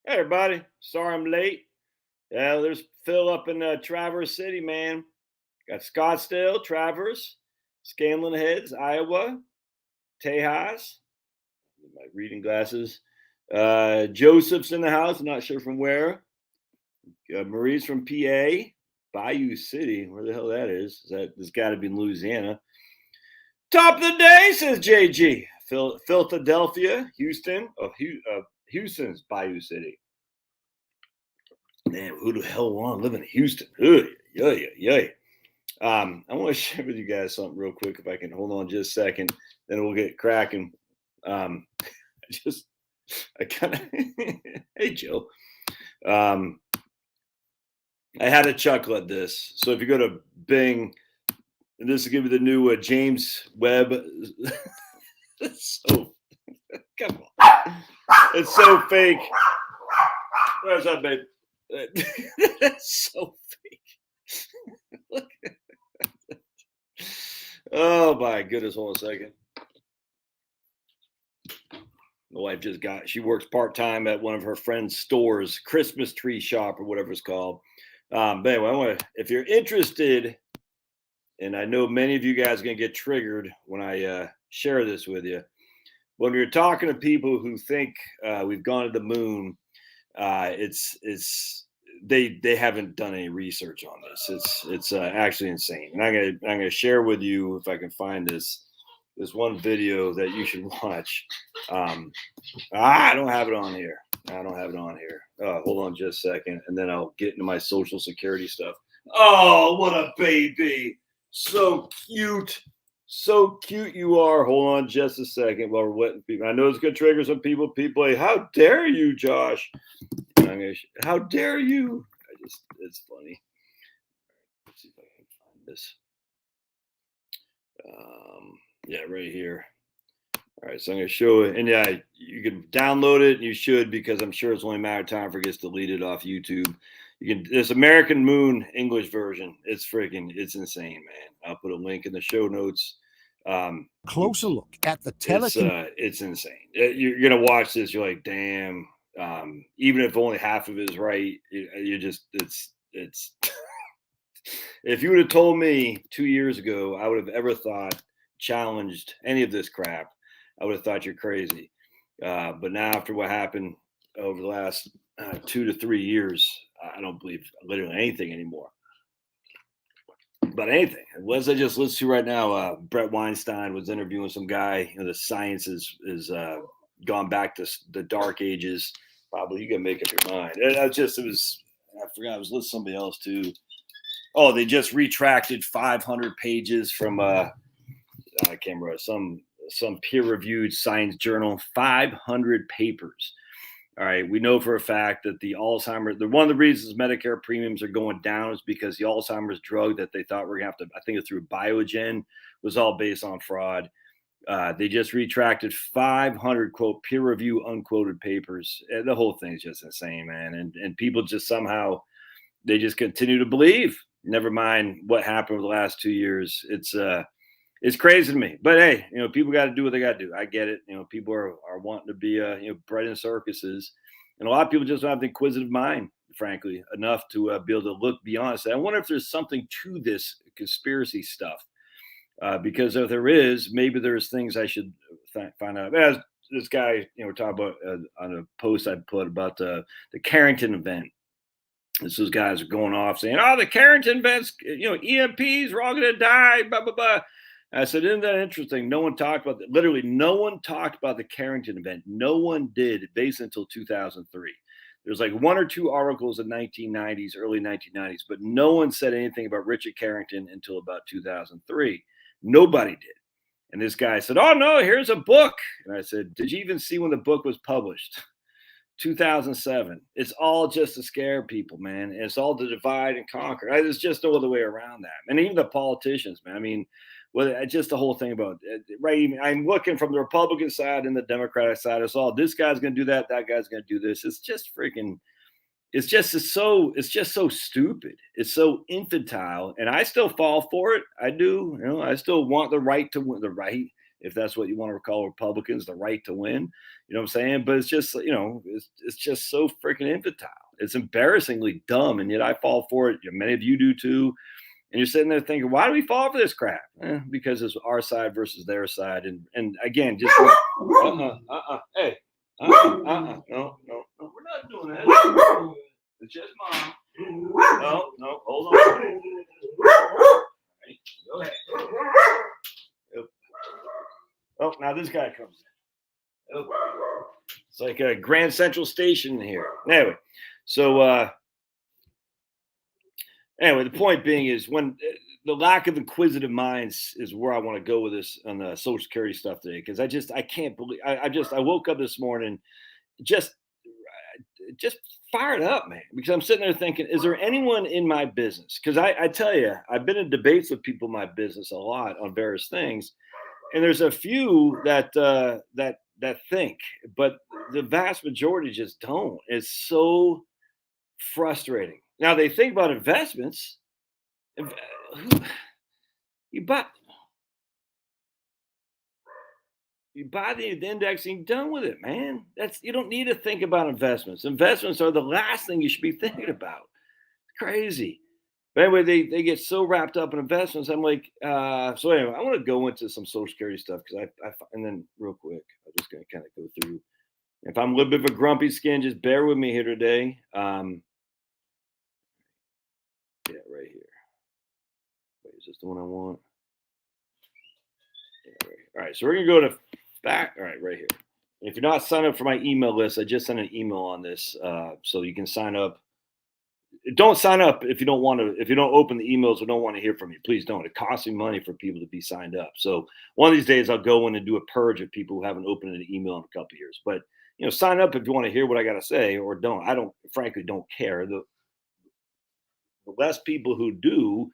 Hey, everybody. Sorry I'm late. Yeah, there's Phil up in Traverse City, man. Got Scottsdale, Traverse, Scanlon Heads, Iowa, Tejas, my reading glasses. Joseph's in the house. I'm not sure from where. Marie's from PA, Bayou City. Where the hell that is? There's got to be in Louisiana. Top of the day, says JG. Philadelphia, Houston, Houston's Bayou City. Man, who the hell want to live in Houston? Yay. I want to share with you guys something real quick, if I can hold on just a second, then we'll get cracking. I kind of, hey, Joe. I had a chuckle at this. So if you go to Bing, and this will give you the new James Webb. It's so, come on. It's so fake. Where's that, babe? That's so fake. Look at that. Oh my goodness, hold on a second. My wife she works part-time at one of her friend's stores, Christmas tree shop or whatever it's called. But anyway, if you're interested, and I know many of you guys are going to get triggered when I share this with you, when you're talking to people who think we've gone to the moon, they haven't done any research on this. It's actually insane. And I'm gonna share with you, if I can find this one video that you should watch. I don't have it on here. Hold on just a second, and then I'll get into my social security stuff. Oh, what a baby! So cute. So cute you are. Hold on just a second while we're wetting people. I know it's going to trigger some people. People like, how dare you, Josh? How dare you? It's funny. Let's see if I can find this. Yeah, right here. All right, so I'm going to show it. And yeah, you can download it, and you should, because I'm sure it's only a matter of time for it gets deleted off YouTube. This American Moon English version. It's insane, man. I'll put a link in the show notes. Closer look at the it's insane. You're gonna watch this, you're like, damn. Even if only half of it is right, it's if you would have told me 2 years ago I would have ever challenged any of this crap, I would have thought you're crazy. But now, after what happened over the last 2 to 3 years, I don't believe literally anything anymore. But anything. As I just listened to right now, Brett Weinstein was interviewing some guy. The science is gone back to the dark ages. Probably you can make up your mind. I forgot. I was listening to somebody else too. Oh, they just retracted 500 pages from I can't remember, some peer-reviewed science journal. 500 papers. All right, we know for a fact that one of the reasons Medicare premiums are going down is because the Alzheimer's drug that they thought we're going to have to, I think it's through Biogen, was all based on fraud. They just retracted 500, quote, peer review, unquoted papers. The whole thing is just insane, man. And people just somehow, they just continue to believe. Never mind what happened over the last 2 years. It's crazy to me, but hey, people got to do what they got to do. I get it. People are wanting to be, bred in circuses, and a lot of people just don't have the inquisitive mind, frankly, enough to be able to look beyond. I wonder if there's something to this conspiracy stuff, because if there is, maybe there's things I should find out. As this guy, talk about on a post I put about the Carrington event. Those guys are going off saying, "Oh, the Carrington events, EMPs, we're all going to die." Blah blah blah. I said, isn't that interesting? No one talked about that. Literally, no one talked about the Carrington event. No one did, basically until 2003. There's like 1 or 2 articles in 1990s, early 1990s, but no one said anything about Richard Carrington until about 2003. Nobody did. And this guy said, "Oh, no, here's a book." And I said, "Did you even see when the book was published?" 2007. It's all just to scare people, man. It's all to divide and conquer. There's just no other way around that. And even the politicians, man. I mean, just the whole thing about it, right? I'm looking from the Republican side and the Democratic side. It's all, this guy's going to do that. That guy's going to do this. It's just freaking. It's just so stupid. It's so infantile, and I still fall for it. I do. I still want the right to win. The right. if that's what you want to call Republicans, the right to win. You know what I'm saying? But it's just, it's just so freaking infantile. It's embarrassingly dumb, and yet I fall for it. Many of you do too. And you're sitting there thinking, why do we fall for this crap? Because it's our side versus their side. And again, just hey, no, we're not doing that. It's just mom. No, hold on. Right, go ahead. Oh, now this guy comes in. Oh. It's like a Grand Central Station here. Anyway, so anyway, the point being is when the lack of inquisitive minds is where I want to go with this on the Social Security stuff today, because I can't believe I woke up this morning just fired up, man, because I'm sitting there thinking, is there anyone in my business? Because I tell you, I've been in debates with people in my business a lot on various things, and there's a few that think, but the vast majority just don't. It's so frustrating. Now they think about investments. You buy the index and you're done with it, man. You don't need to think about investments. Investments are the last thing you should be thinking about. It's crazy. But anyway, they get so wrapped up in investments. I'm like, so anyway, I want to go into some Social Security stuff because and then real quick, I'm just going to kind of go through. If I'm a little bit of a grumpy skin, just bear with me here today. Yeah, right here. Wait, is this the one I want? Yeah, right. All right, so we're gonna go to back. All right, right here. If you're not signed up for my email list, I just sent an email on this, so you can sign up. Don't sign up if you don't want to. If you don't open the emails or don't want to hear from me, please don't. It costs me money for people to be signed up. So one of these days, I'll go in and do a purge of people who haven't opened an email in a couple of years. But sign up if you want to hear what I got to say, or don't. I don't, frankly, don't care. The less people who do,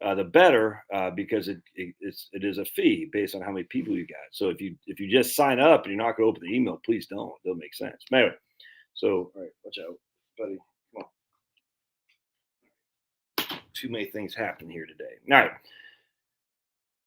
the better, because it is a fee based on how many people you got. So if you just sign up and you're not going to open the email, please don't. It doesn't make sense. But anyway, so all right, watch out, buddy. Come on. Too many things happen here today.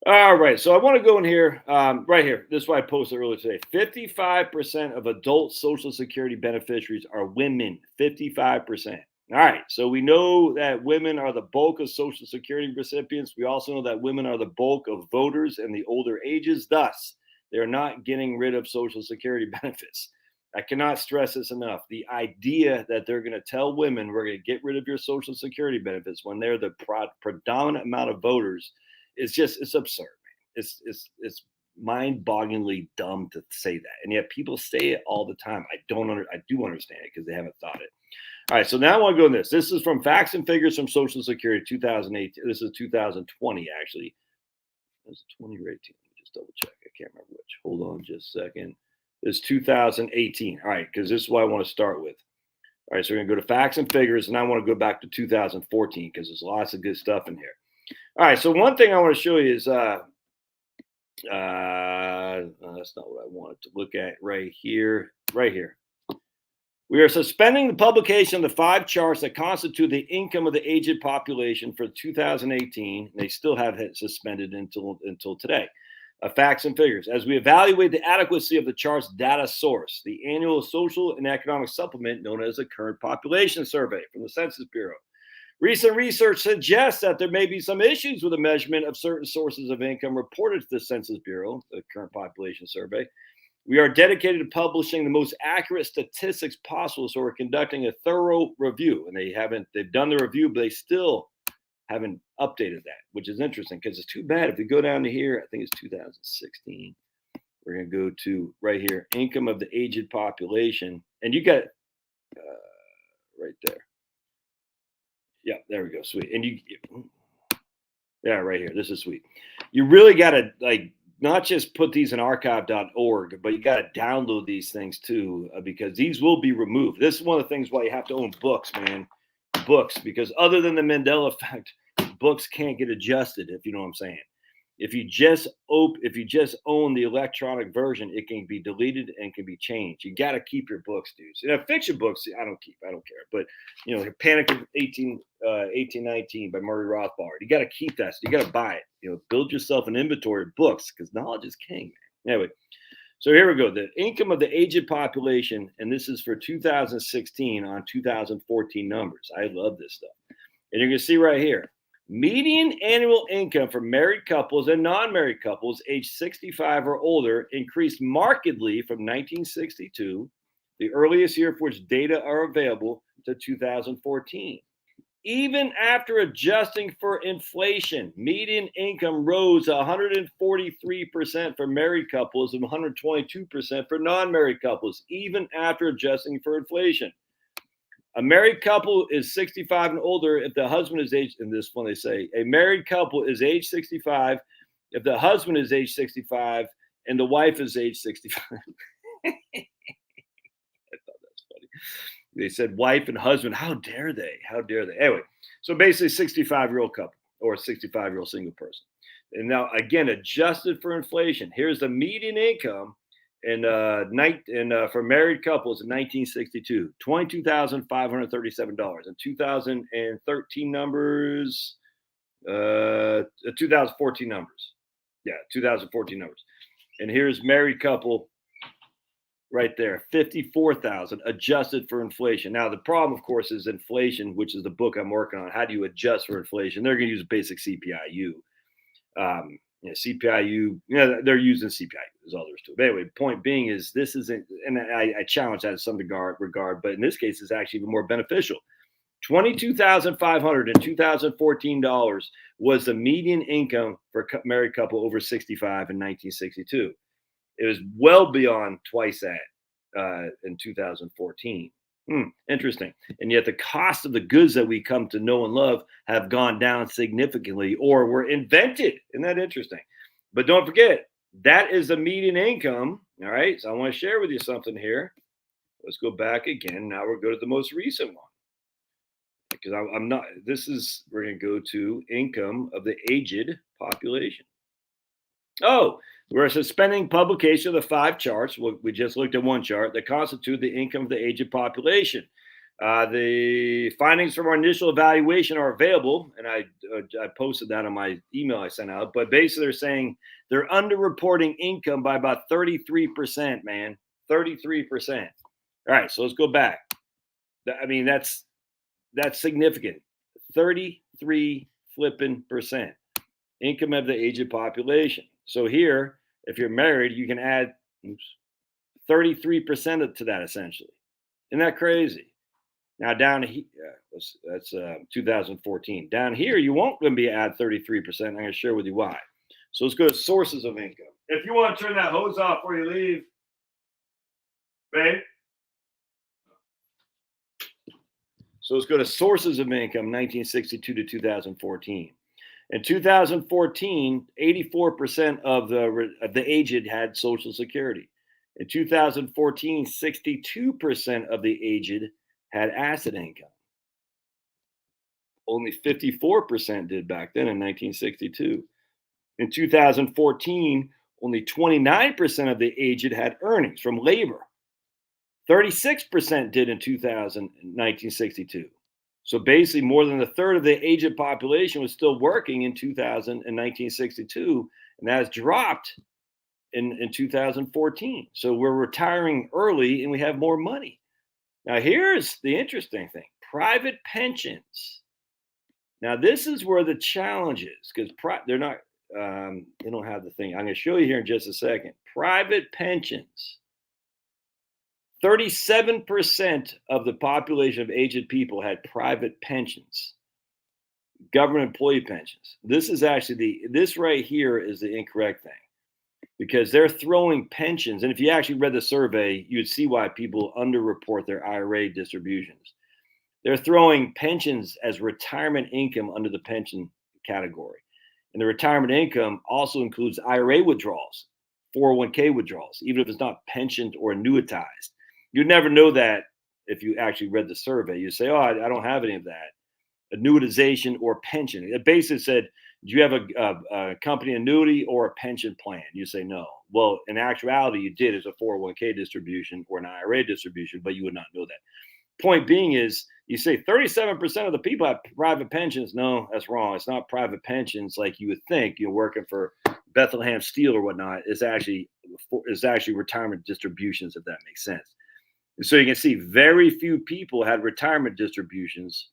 All right. So I want to go in here, right here. This is what I posted earlier today. 55% of adult Social Security beneficiaries are women. 55%. All right, so we know that women are the bulk of Social Security recipients. We also know that women are the bulk of voters in the older ages. Thus, they're not getting rid of Social Security benefits. I cannot stress this enough. The idea that they're going to tell women we're going to get rid of your Social Security benefits when they're the predominant amount of voters is it's absurd, man. It's mind-bogglingly dumb to say that, and yet people say it all the time. I do understand it because they haven't thought it. All right, so now I want to go in this. This is from Facts and Figures from Social Security 2018. This is 2020, actually. Is it 20 or 18? Let me just double check. I can't remember which. Hold on just a second. This is 2018. All right, because this is what I want to start with. All right, so we're going to go to Facts and Figures, and I want to go back to 2014 because there's lots of good stuff in here. All right, so one thing I want to show you is that's not what I wanted to look at right here. Right here. We are suspending the publication of the 5 charts that constitute the income of the aged population for 2018. They still have it suspended until today. Facts and Figures. As we evaluate the adequacy of the chart's data source, the annual social and economic supplement known as the Current Population Survey from the Census Bureau. Recent research suggests that there may be some issues with the measurement of certain sources of income reported to the Census Bureau, the Current Population Survey. We are dedicated to publishing the most accurate statistics possible, so we're conducting a thorough review. And they've done the review, but they still haven't updated that, which is interesting because it's too bad. If we go down to here, I think it's 2016. We're going to go to right here, income of the aged population. And you got right there. Yeah, there we go. Sweet. And right here. This is sweet. You really got to not just put these in archive.org, but you got to download these things too, because these will be removed. This is one of the things why you have to own books, man. Books, because other than the Mandela effect, books can't get adjusted, if you know what I'm saying. If you just own the electronic version, it can be deleted and can be changed. You got to keep your books, dudes. Fiction books, I don't keep. I don't care. But Panic of 1819 by Murray Rothbard. You got to keep that. So you got to buy it. Build yourself an inventory of books because knowledge is king, man. Anyway, so here we go. The income of the aged population, and this is for 2016 on 2014 numbers. I love this stuff. And you can see right here. Median annual income for married couples and non-married couples aged 65 or older increased markedly from 1962, the earliest year for which data are available, to 2014. Even after adjusting for inflation, median income rose 143% for married couples and 122% for non-married couples, even after adjusting for inflation. A married couple is 65 and older if the husband is aged, in this one they say, a married couple is age 65 if the husband is age 65 and the wife is age 65. I thought that's funny. They said wife and husband. How dare they? How dare they? Anyway, so basically 65-year-old couple or a 65-year-old single person. And now, again, adjusted for inflation, here's the median income for married couples in 1962, $22,537. In 2013 numbers, 2014 numbers. Yeah, 2014 numbers. And here's married couple right there, 54,000 adjusted for inflation. Now, the problem, of course, is inflation, which is the book I'm working on. How do you adjust for inflation? They're going to use basic CPIU. CPIU, they're using CPIU is all there is to it. But anyway, point being is this isn't, and I challenge that in some regard, but in this case, it's actually even more beneficial. $22,500 in 2014 was the median income for a married couple over 65 in 1962. It was well beyond twice that in 2014. Interesting. And yet the cost of the goods that we come to know and love have gone down significantly or were invented. Isn't that interesting? But don't forget, that is the median income. All right. So I want to share with you something here. Let's go back again. Now we'll go to the most recent one. Because we're going to go to income of the aged population. Oh, we're suspending publication of the 5 charts. We just looked at one chart that constitute the income of the aged population. The findings from our initial evaluation are available, and I posted that on my email I sent out. But basically, they're saying they're underreporting income by about 33%, man. 33%. All right, so let's go back. That's significant. 33 flipping percent income of the aged population. So here, if you're married, you can add 33% to that essentially. Isn't that crazy? Now down here, that's 2014. Down here, you won't going to be add 33%. I'm going to share with you why. So let's go to sources of income. If you want to turn that hose off before you leave, babe. So let's go to sources of income, 1962 to 2014. In 2014, 84% of the aged had Social Security. In 2014, 62% of the aged had asset income. Only 54% did back then in 1962. In 2014, only 29% of the aged had earnings from labor. 36% did in 1962. So basically, more than a third of the aged population was still working in 1962, and that has dropped in 2014. So we're retiring early, and we have more money. Now, here's the interesting thing: private pensions. Now, this is where the challenge is because they're not. They don't have the thing. I'm going to show you here in just a second. Private pensions. 37% of the population of aged people had private pensions, government employee pensions. This is actually this right here is the incorrect thing because they're throwing pensions. And if you actually read the survey, you'd see why people underreport their IRA distributions. They're throwing pensions as retirement income under the pension category. And the retirement income also includes IRA withdrawals, 401k withdrawals, even if it's not pensioned or annuitized. You'd never know that if you actually read the survey. You say, oh, I don't have any of that. Annuitization or pension. It basically said Do you have a company annuity or a pension plan? You say no. Well, in actuality, you did as a 401k distribution or an IRA distribution, but you would not know that. Point being is, you say 37% of the people have private pensions. No, that's wrong. It's not private pensions like you would think. You're working for Bethlehem Steel or whatnot. It's actually retirement distributions, if that makes sense. And so you can see very few people had retirement distributions.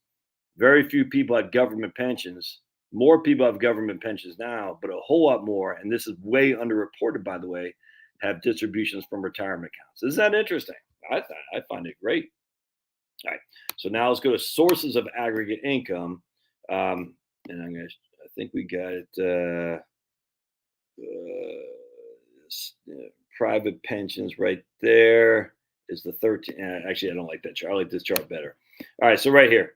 Very few people had government pensions. More people have government pensions now, but a whole lot more, and this is way underreported, by the way, have distributions from retirement accounts. Isn't that interesting? I find it great. All right. So now let's go to sources of aggregate income. And I think we got it. Private pensions right there is the 13. Actually, I don't like that chart. I like this chart better. All right. So right here,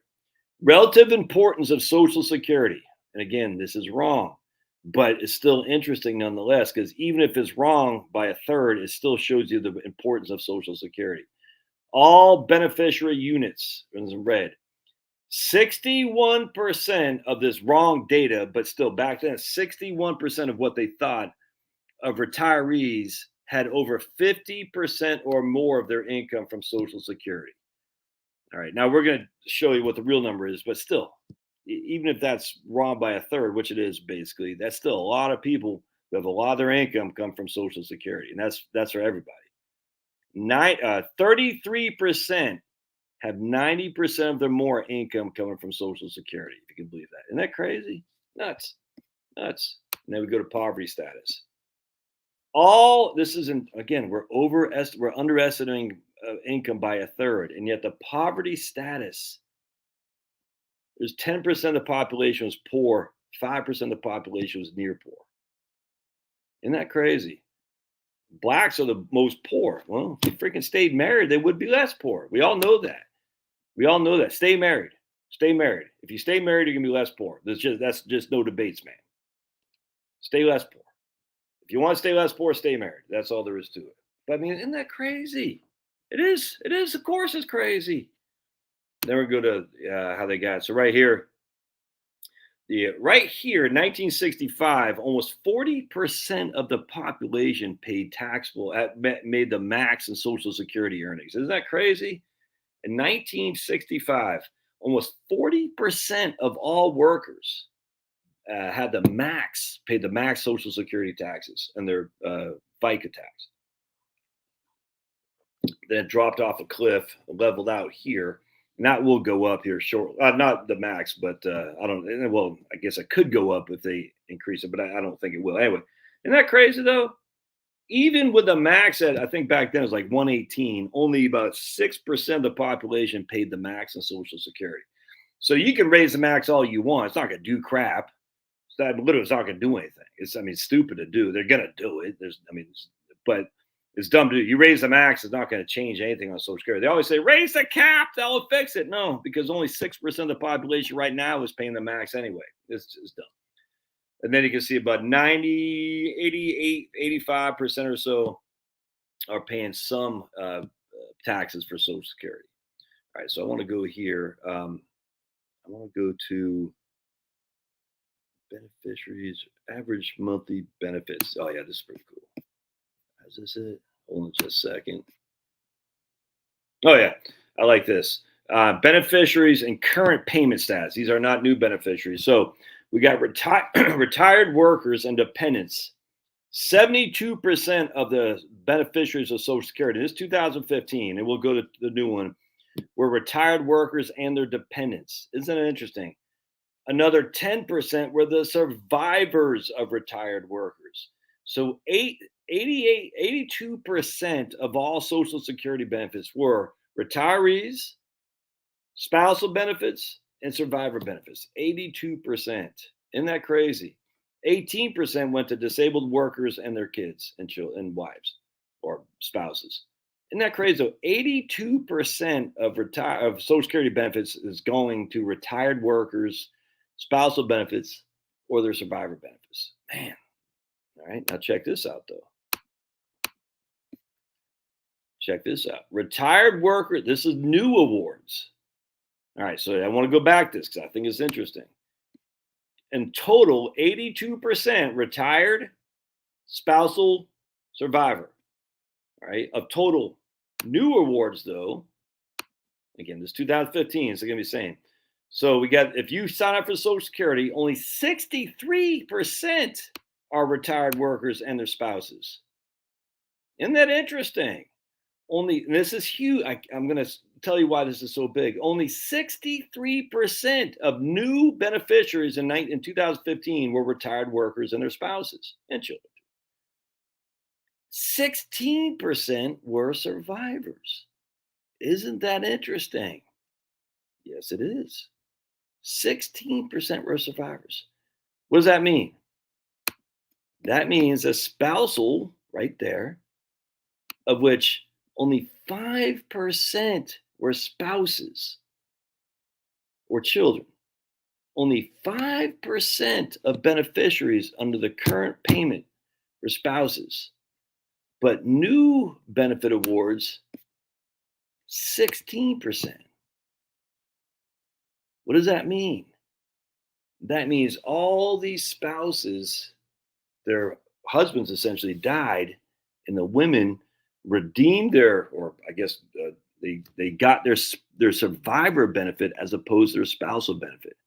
relative importance of Social Security. And again, this is wrong, but it's still interesting nonetheless, because even if it's wrong by a third, it still shows you the importance of Social Security. All beneficiary units in red. 61% of this wrong data, but still back then, 61% of what they thought of retirees had over 50% or more of their income from Social Security. All right, now we're going to show you what the real number is, but still, even if that's wrong by a third, which it is basically, that's still a lot of people who have a lot of their income come from Social Security, and that's for everybody. 33% have 90% of their more income coming from Social Security, if you can believe that. Isn't that crazy? Nuts. And then we go to poverty status. All this isn't, again, we're underestimating income by a third, and yet the poverty status, there's 10% of the population was poor, 5% of the population was near poor. Isn't that crazy? Blacks are the most poor. Well, if they freaking stayed married, they would be less poor. We all know that. Stay married. If you stay married, you're gonna be less poor. That's just no debates, man. Stay less poor. If you want to stay less poor, stay married. That's all there is to it. But I mean, isn't that crazy? It is. Of course, it's crazy. Then we go to how they got it. So right here, in 1965, almost 40% of the population paid taxable, made the max in Social Security earnings. Isn't that crazy? In 1965, almost 40% of all workers paid the max Social Security taxes and their FICA tax. Then it dropped off a cliff, leveled out here. And that will go up here shortly. Not the max, but I don't. Well, I guess it could go up if they increase it, but I don't think it will. Anyway, isn't that crazy though? Even with the max at, I think back then it was like 118, only about 6% of the population paid the max in Social Security. So you can raise the max all you want. It's not going to do crap. It's not going to do anything. It's stupid to do. They're going to do it. But it's dumb to do. You raise the max, it's not going to change anything on Social Security. They always say, raise the cap, that'll fix it. No, because only 6% of the population right now is paying the max anyway. It's dumb. And then you can see about 90, 88, 85% or so are paying some taxes for Social Security. All right, so I want to go here. I want to go to beneficiaries, average monthly benefits. Oh, yeah, this is pretty cool. Is this it? Hold on just a second. Oh, yeah, I like this. Beneficiaries and current payment status. These are not new beneficiaries. So we got retired workers and dependents. 72% of the beneficiaries of Social Security, this is 2015, and we'll go to the new one, were retired workers and their dependents. Isn't that interesting? Another 10% were the survivors of retired workers. So 82% of all Social Security benefits were retirees, spousal benefits, and survivor benefits. 82%. Isn't that crazy? 18% went to disabled workers and their kids and children and wives or spouses. Isn't that crazy? So 82% of Social Security benefits is going to retired workers, spousal benefits, or their survivor benefits. Man. All right. Now check this out, though. Check this out. Retired worker. This is new awards. All right. So I want to go back to this because I think it's interesting. in total, 82% retired spousal survivor. All right. Of total new awards, though, again, this 2015, so going to be the same. So we got, if you sign up for Social Security, only 63% are retired workers and their spouses. Isn't that interesting? Only, and this is huge. I'm going to tell you why this is so big. Only 63% of new beneficiaries in 2015 were retired workers and their spouses and children. 16% were survivors. Isn't that interesting? Yes, it is. 16% were survivors. What does that mean? That means a spousal right there, of which only 5% were spouses or children. Only 5% of beneficiaries under the current payment were spouses. But new benefit awards, 16%. What does that mean? That means all these spouses, their husbands essentially died, and the women redeemed their, or I guess they got their survivor benefit as opposed to their spousal benefit.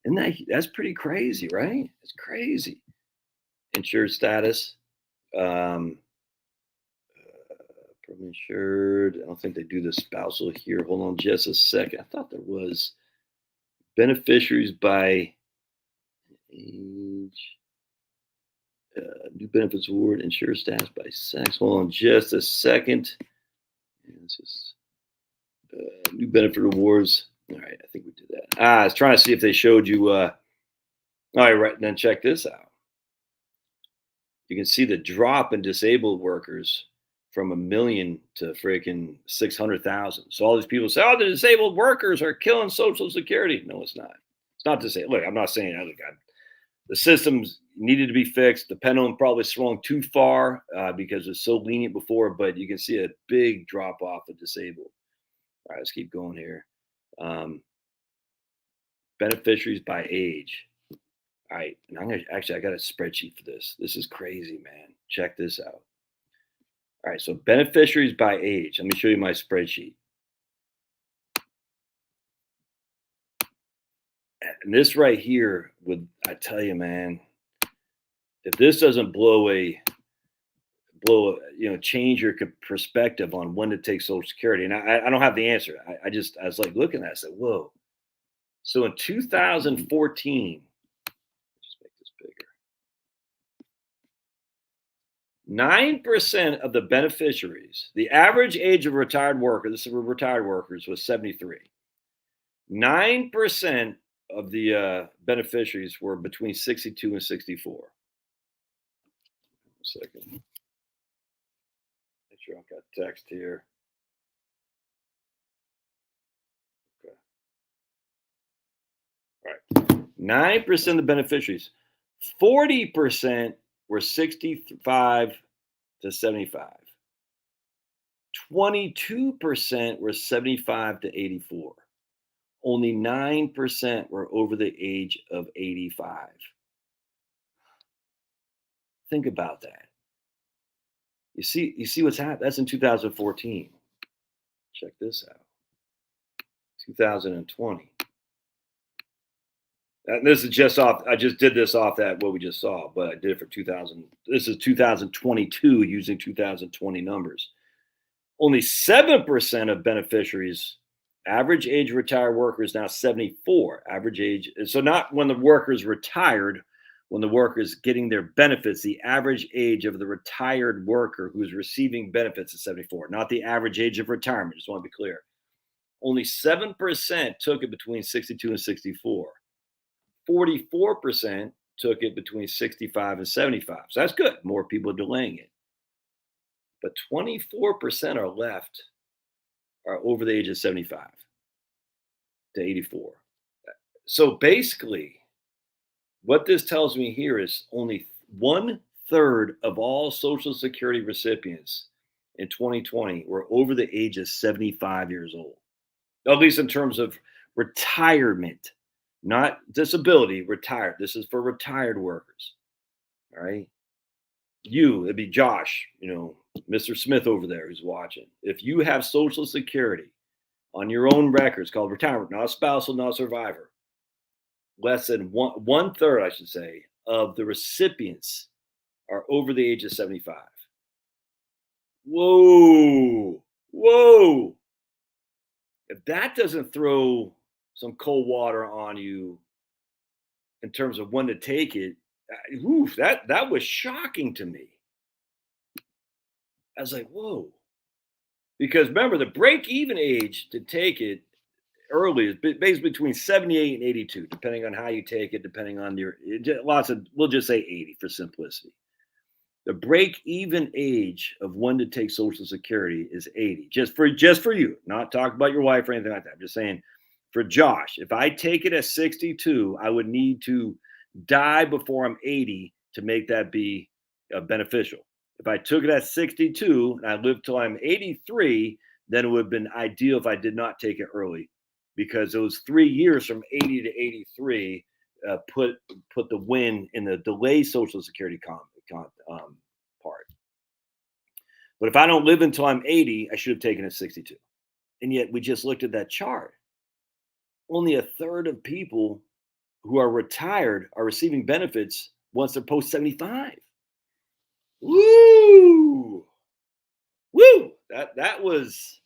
And that's pretty crazy, right? It's crazy. Insured status, insured. I don't think they do the spousal here. Hold on just a second. I thought there was beneficiaries by age. New benefits award, insured status by sex. Hold on just a second. This is new benefit awards. All right, I think we did that. I was trying to see if they showed you. All right, then check this out. You can see the drop in disabled workers from 1 million to freaking 600,000. So all these people say, "Oh, the disabled workers are killing Social Security." No, it's not. It's not to say. Look, I'm not saying that. Look, the systems needed to be fixed. The pendulum probably swung too far because it's so lenient before, but you can see a big drop off of disabled. All right, let's keep going here. Beneficiaries by age. All right, and I got a spreadsheet for this. This is crazy, man. Check this out. All right, so beneficiaries by age. Let me show you my spreadsheet. And this right here I tell you, man, if this doesn't change your perspective on when to take Social Security. And I don't have the answer. I was like looking at it, I said, whoa. So in 2014, just make this bigger. 9% of the beneficiaries, the average age of retired workers, this is for retired workers, was 73. 9% of the beneficiaries were between 62 and 64. 1 second. Make sure I've got text here. Okay. All right. 9% of the beneficiaries. 40% were 65 to 75. 22% were 75 to 84. Only 9% were over the age of 85. Think about that. You see what's happened? That's in 2014. Check this out. 2020. And this is just off. I just did this off that what we just saw, but I did it for 2000. This is 2022 using 2020 numbers. Only 7% of beneficiaries. Average age of retired workers now 74. Average age. So not when the workers retired, when the workers getting their benefits, the average age of the retired worker who's receiving benefits is 74, not the average age of retirement. Just want to be clear. Only 7% took it between 62 and 64. 44% took it between 65 and 75. So that's good. More people are delaying it. But 24% are over the age of 75 to 84. So basically, what this tells me here is only 1/3 of all Social Security recipients in 2020 were over the age of 75 years old, at least in terms of retirement, not disability, retired. This is for retired workers. All right. It'd be Josh, Mr. Smith over there who's watching. If you have Social Security on your own records called retirement, not a spousal, not a survivor, less than one third, I should say, of the recipients are over the age of 75. Whoa, whoa. If that doesn't throw some cold water on you in terms of when to take it, that was shocking to me. I was like, whoa. Because remember, the break even age to take it early is basically between 78 and 82, depending on how you take it, depending on we'll just say 80 for simplicity. The break even age of when to take Social Security is 80. Just for you, not talking about your wife or anything like that. I'm just saying for Josh, if I take it at 62, I would need to die before I'm 80 to make that be beneficial. If I took it at 62 and I lived till I'm 83, then it would have been ideal if I did not take it early, because those 3 years from 80 to 83 put the win in the delay Social Security part. But if I don't live until I'm 80, I should have taken it at 62. And yet we just looked at that chart. Only a third of people who are retired are receiving benefits once they're post 75. Woo! Woo! That was,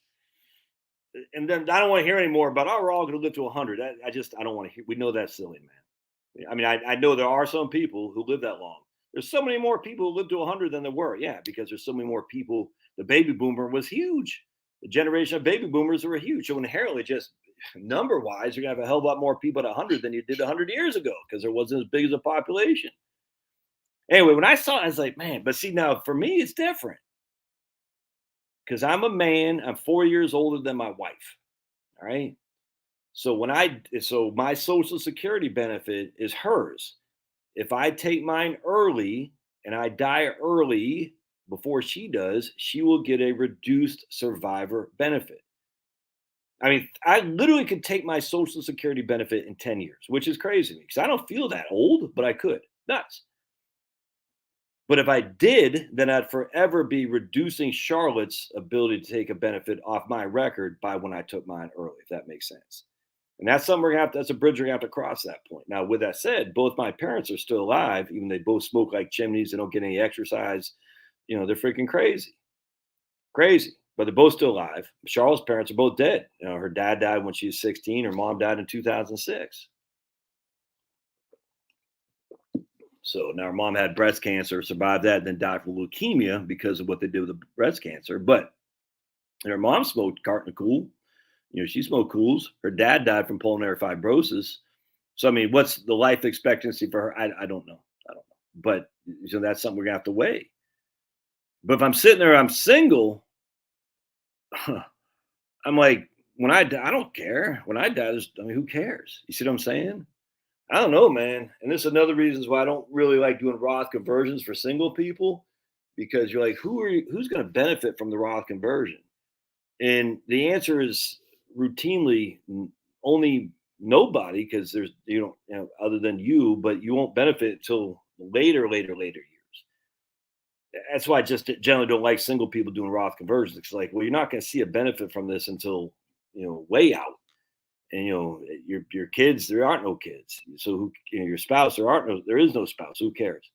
and then I don't want to hear anymore about, oh, we're all going to live to 100. I don't want to hear. We know that's silly, man. I mean, I know there are some people who live that long. There's so many more people who live to 100 than there were. Yeah, because there's so many more people. The baby boomer was huge. The generation of baby boomers were huge. So inherently, just number wise, you're going to have a hell of a lot more people at 100 than you did 100 years ago, because there wasn't as big as a population. Anyway, when I saw it, I was like, man, but see, now for me, it's different. Because I'm a man, I'm 4 years older than my wife. All right. So my Social Security benefit is hers. If I take mine early and I die early before she does, she will get a reduced survivor benefit. I mean, I literally could take my Social Security benefit in 10 years, which is crazy because I don't feel that old, but I could. Nuts. But if I did, then I'd forever be reducing Charlotte's ability to take a benefit off my record by when I took mine early, if that makes sense. And that's something that's a bridge we're gonna have to cross that point. Now, with that said, both my parents are still alive, even though they both smoke like chimneys, they don't get any exercise. They're freaking crazy. Crazy. But they're both still alive. Charlotte's parents are both dead. Her dad died when she was 16, her mom died in 2006. So now her mom had breast cancer, survived that, then died from leukemia because of what they did with the breast cancer. But her mom smoked carton of Cool. She smoked Cools. Her dad died from pulmonary fibrosis. So, I mean, what's the life expectancy for her? I don't know. I don't know. But that's something we're going to have to weigh. But if I'm sitting there, I'm single, I'm like, when I die, I don't care. When I die, who cares? You see what I'm saying? I don't know, man. And this is another reasons why I don't really like doing Roth conversions for single people, because you're like, who's going to benefit from the Roth conversion? And the answer is routinely only nobody, because there's other than you, but you won't benefit until later years. That's why I just generally don't like single people doing Roth conversions. It's like, well, you're not going to see a benefit from this until way out. And your kids, there aren't no kids. So your spouse, there is no spouse. Who cares?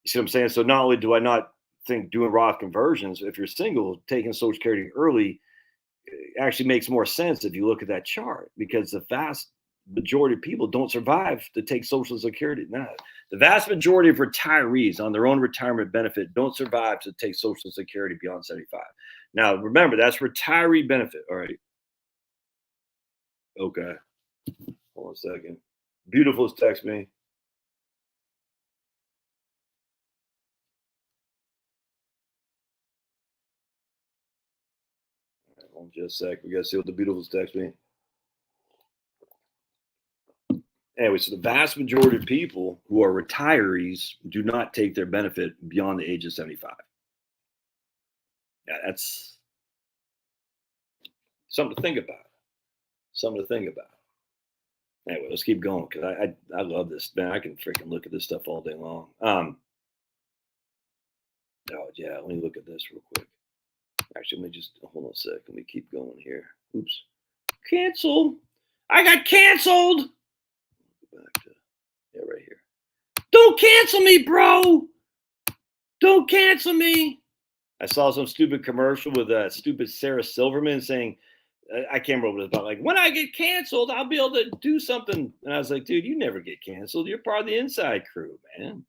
You see what I'm saying? So not only do I not think doing Roth conversions, if you're single, taking Social Security early actually makes more sense if you look at that chart, because the vast majority of people don't survive to take Social Security. Now, the vast majority of retirees on their own retirement benefit don't survive to take Social Security beyond 75. Now, remember, that's retiree benefit. All right. Okay. Hold on a second. Beautiful's text me. Hold on just a sec. We got to see what the Beautiful's text me. Anyway, so the vast majority of people who are retirees do not take their benefit beyond the age of 75. Yeah, that's something to think about. Something to think about. Anyway, let's keep going because I love this, man. I can freaking look at this stuff all day long. Oh yeah, let me look at this real quick. Actually, let me just hold on a sec. Let me keep going here. Oops, cancel. I got canceled. Go back to right here. Don't cancel me, bro. Don't cancel me. I saw some stupid commercial with stupid Sarah Silverman saying, I can't remember what it was about. Like, when I get canceled, I'll be able to do something. And I was like, dude, you never get canceled. You're part of the inside crew, man.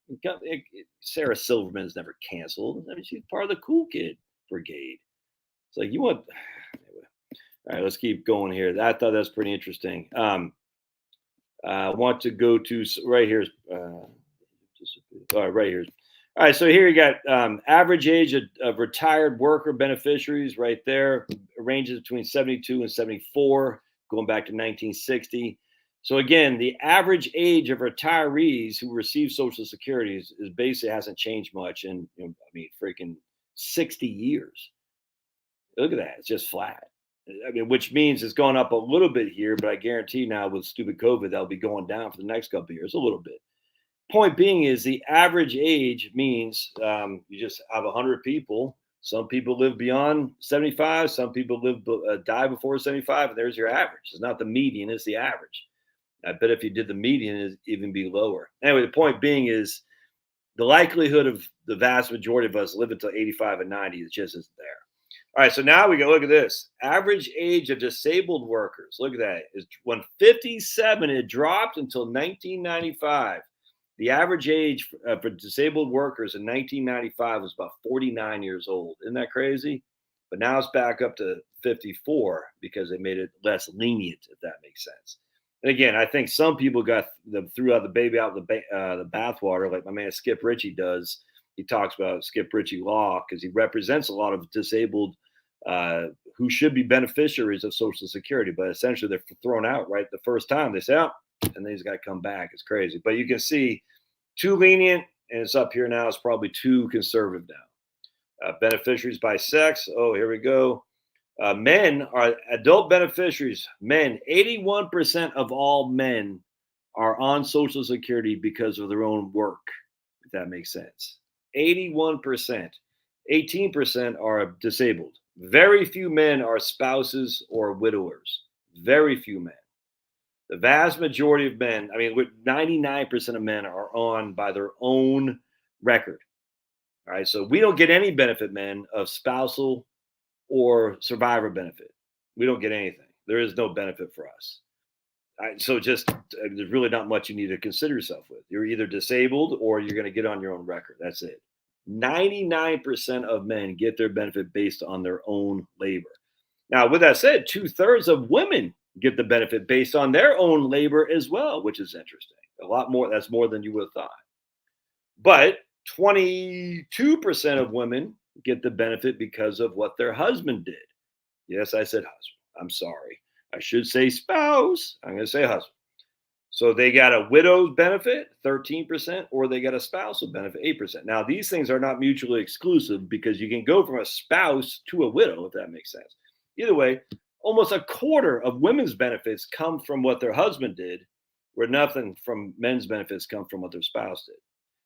Sarah Silverman's never canceled. I mean, she's part of the cool kid brigade. It's like, you want. Anyway. All right, let's keep going here. I thought that's pretty interesting. I want to go to right here. Right here. All right, so here you got average age of retired worker beneficiaries right there, ranges between 72 and 74, going back to 1960. So again, the average age of retirees who receive Social Security is basically hasn't changed much in, freaking 60 years. Look at that; it's just flat. I mean, which means it's gone up a little bit here, but I guarantee now with stupid COVID, that'll be going down for the next couple of years, a little bit. Point being is the average age means you just have 100 people. Some people live beyond 75. Some people die before 75. And there's your average. It's not the median, it's the average. I bet if you did the median, it'd even be lower. Anyway, the point being is the likelihood of the vast majority of us live until 85 and 90 is just isn't there. All right, so now we go look at this. Average age of disabled workers. Look at that. Is when 57, it dropped until 1995. The average age for disabled workers in 1995 was about 49 years old. Isn't that crazy? But now it's back up to 54 because they made it less lenient, if that makes sense. And again, I think some people threw out the baby out of the bathwater, like my man Skip Ritchie does. He talks about Skip Ritchie law because he represents a lot of disabled who should be beneficiaries of Social Security, but essentially they're thrown out right the first time. They say, oh, and then he's got to come back. It's crazy. But you can see too lenient, and it's up here now. It's probably too conservative now. Beneficiaries by sex. Oh, here we go. Men are adult beneficiaries. Men, 81% of all men are on Social Security because of their own work, if that makes sense. 81%. 18% are disabled. Very few men are spouses or widowers. Very few men. The vast majority of men, 99% of men are on by their own record. All right. So we don't get any benefit, men, of spousal or survivor benefit. We don't get anything. There is no benefit for us. So there's really not much you need to consider yourself with. You're either disabled or you're going to get on your own record. That's it. 99% of men get their benefit based on their own labor. Now, with that said, 2/3 of women get the benefit based on their own labor as well, which is interesting. A lot more. That's more than you would have thought. But 22% of women get the benefit because of what their husband did. Yes, I said husband. I'm sorry. I should say spouse. I'm going to say husband. So they got a widow's benefit, 13%, or they got a spousal benefit, 8%. Now, these things are not mutually exclusive because you can go from a spouse to a widow, if that makes sense. Either way, almost a quarter of women's benefits come from what their husband did, where nothing from men's benefits come from what their spouse did.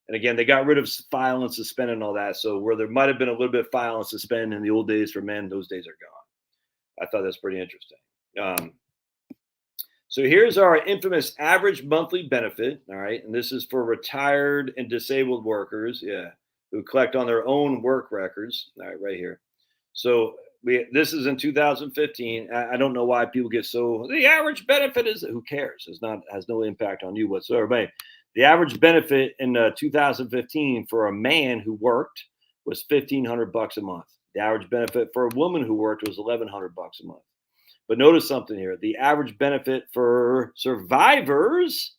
And again, they got rid of file and suspend and all that. So where there might have been a little bit of file and suspend in the old days for men, those days are gone. I thought that's pretty interesting. So here's our infamous average monthly benefit. All right. And this is for retired and disabled workers. Yeah. Who collect on their own work records. All right. Here. So this is in 2015. I don't know why people get so the average benefit is who cares? Has no impact on you whatsoever. But the average benefit in 2015 for a man who worked was $1,500 a month. The average benefit for a woman who worked was $1,100 a month. But notice something here. The average benefit for survivors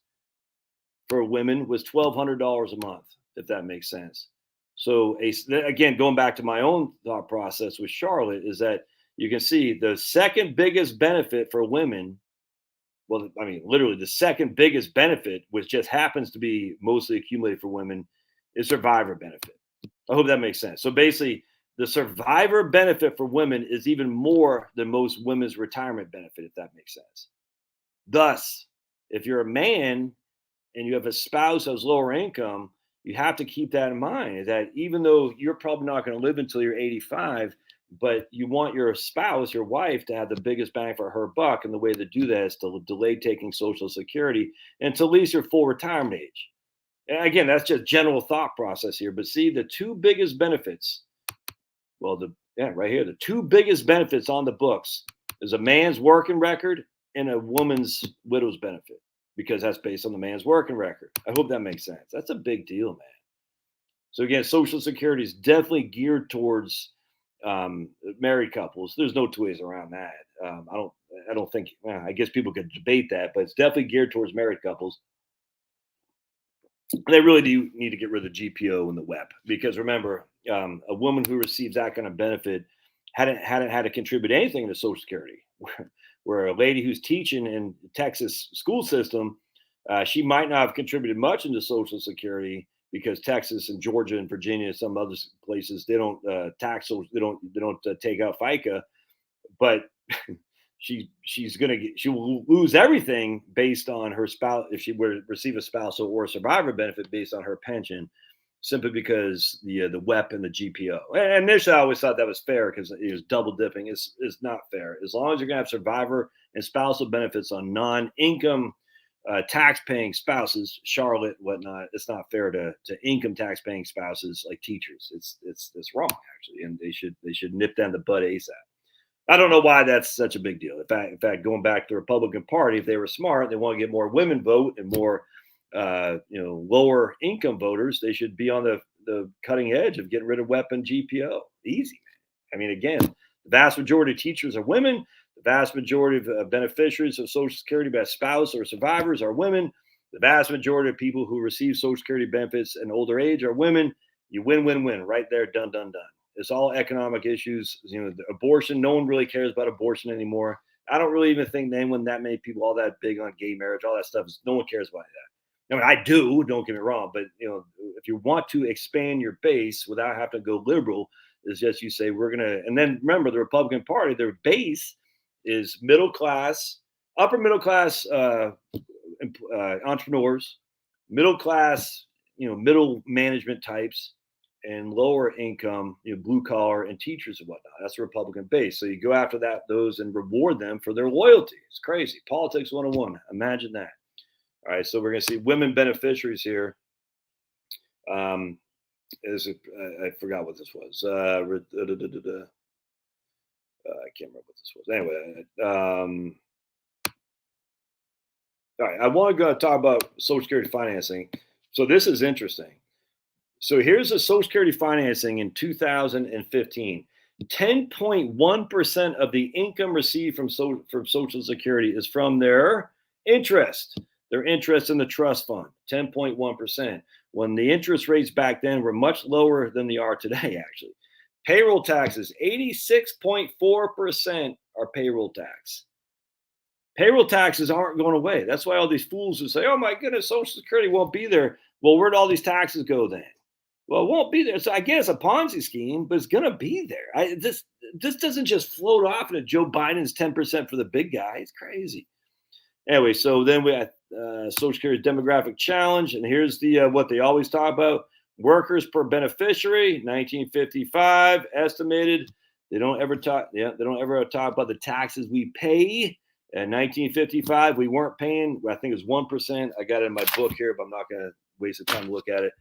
for women was $1,200 a month, if that makes sense. So again, going back to my own thought process with Charlotte is that you can see the second biggest benefit for women. Well, literally the second biggest benefit, which just happens to be mostly accumulated for women, is survivor benefit. I hope that makes sense. So basically, the survivor benefit for women is even more than most women's retirement benefit, if that makes sense. Thus, If you're a man and you have a spouse who has lower income, you have to keep that in mind that even though you're probably not going to live until you're 85, but you want your spouse, your wife, to have the biggest bang for her buck. And the way to do that is to delay taking Social Security until at least your full retirement age. And again, that's just general thought process here. But see, the two biggest benefits, well, right here, the two biggest benefits on the books is a man's working record and a woman's widow's benefit, because that's based on the man's working record. I hope that makes sense. That's a big deal, man. So again, Social Security is definitely geared towards married couples. There's no two ways around that. I don't think. Well, I guess people could debate that, but it's definitely geared towards married couples. They really do need to get rid of the GPO and the WEP, because remember, a woman who receives that kind of benefit hadn't had to contribute anything to Social Security. Where a lady who's teaching in Texas school system, she might not have contributed much into Social Security, because Texas and Georgia and Virginia and some other places, they don't tax, they don't take out FICA, but she will lose everything based on her spouse if she were to receive a spousal or a survivor benefit based on her pension, simply because the WEP and the GPO. And initially, I always thought that was fair because it was double dipping. It's not fair. As long as you're going to have survivor and spousal benefits on non-income tax-paying spouses, Charlotte, whatnot, it's not fair to income tax-paying spouses like teachers. It's wrong, actually, and they should nip that in the bud ASAP. I don't know why that's such a big deal. In fact, going back to the Republican Party, if they were smart, they want to get more women vote and more, lower income voters. They should be on the cutting edge of getting rid of weapon GPO. Easy, man. I mean, again, the vast majority of teachers are women. The vast majority of beneficiaries of Social Security by spouse or survivors are women. The vast majority of people who receive Social Security benefits in older age are women. You win, win, win, right there, done, done, done. It's all economic issues. The abortion, no one really cares about abortion anymore. I don't really even think anyone, that many people, all that big on gay marriage, all that stuff. No one cares about that. I mean, I do. Don't get me wrong, but if you want to expand your base without having to go liberal, is just you say we're gonna. And then remember, the Republican Party, their base is middle class, upper middle class entrepreneurs, middle class, middle management types, and lower income, blue collar and teachers and whatnot. That's the Republican base. So you go after those and reward them for their loyalty. It's crazy. Politics 101. Imagine that. All right. So we're going to see women beneficiaries here. I forgot what this was. I can't remember what this was. Anyway, all right. I want to go talk about Social Security financing. So this is interesting. So here's the Social Security financing in 2015. 10.1% of the income received from Social Security is from their interest in the trust fund. 10.1%. When the interest rates back then were much lower than they are today, actually. Payroll taxes, 86.4% are payroll tax. Payroll taxes aren't going away. That's why all these fools who say, oh my goodness, Social Security won't be there. Well, where'd all these taxes go then? Well, it won't be there. So I guess a Ponzi scheme, but it's going to be there. This doesn't just float off into Joe Biden's 10% for the big guy. It's crazy. Anyway, so then we had Social Security demographic challenge, and here's the what they always talk about: workers per beneficiary, 1955 estimated. They don't ever talk. Yeah, they don't ever talk about the taxes we pay. In 1955, we weren't paying. I think it was 1%. I got it in my book here, but I'm not going to waste the time to look at it.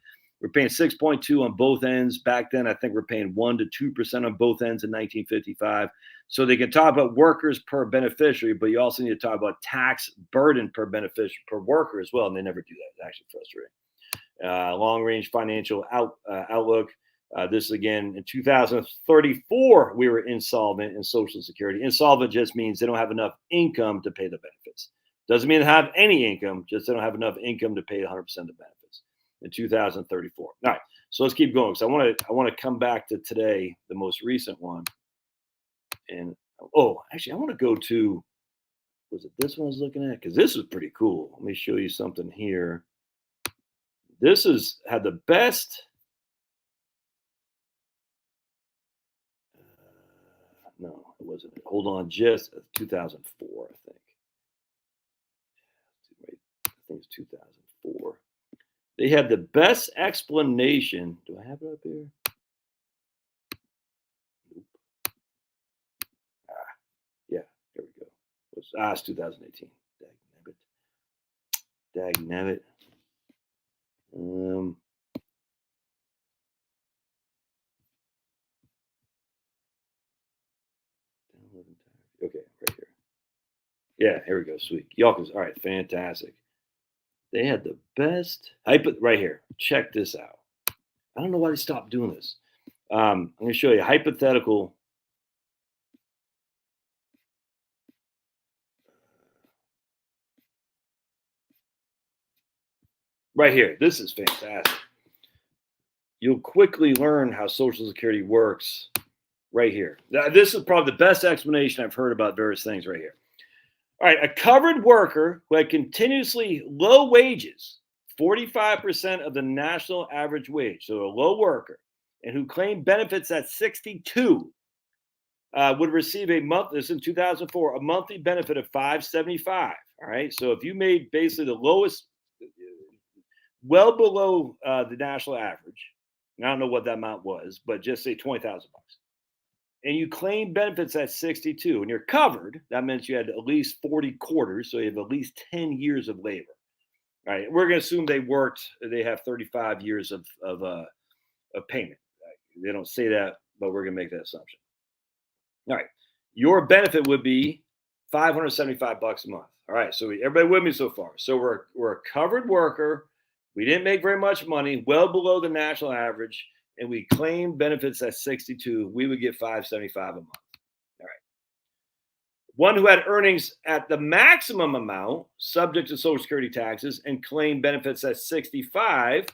We're paying 6.2 on both ends. Back then, I think we're paying 1 to 2% on both ends in 1955. So they can talk about workers per beneficiary, but you also need to talk about tax burden per beneficiary per worker as well. And they never do that. It's actually frustrating. Long range financial outlook. This again in 2034, we were insolvent in Social Security. Insolvent just means they don't have enough income to pay the benefits. Doesn't mean they have any income, just they don't have enough income to pay 100% of the benefits in 2034. All right, so let's keep going. So I want to come back to today, the most recent one. And actually, I want to go to, was it this one I was looking at? Because this is pretty cool. Let me show you something here. This has had the best. No, it wasn't. Hold on, just 2004, I think. Right think it's 2004. They had the best explanation. Do I have it up here? Yeah, here we go. It's 2018. Dag nabbit. Okay, right here. Yeah, here we go. Sweet. Yelkins. All right, fantastic. They had the best. Right here. Check this out. I don't know why they stopped doing this. I'm going to show you a hypothetical. Right here. This is fantastic. You'll quickly learn how Social Security works right here. This is probably the best explanation I've heard about various things right here. All right, a covered worker who had continuously low wages, 45% of the national average wage, so a low worker, and who claimed benefits at 62 would receive a month. This is in 2004, a monthly benefit of 575. All right, so if you made basically the lowest, well below the national average, I don't know what that amount was, but just say $20,000, and you claim benefits at 62, and you're covered, that means you had at least 40 quarters, so you have at least 10 years of labor. All right, we're going to assume they have 35 years of payment. They don't say that, but we're going to make that assumption. All right, your benefit would be $575 a month. All right, so everybody with me so far? So we're a covered worker. We didn't make very much money, well below the national average, and we claim benefits at 62. We would get $575 a month. All right. One who had earnings at the maximum amount, subject to Social Security taxes, and claimed benefits at 65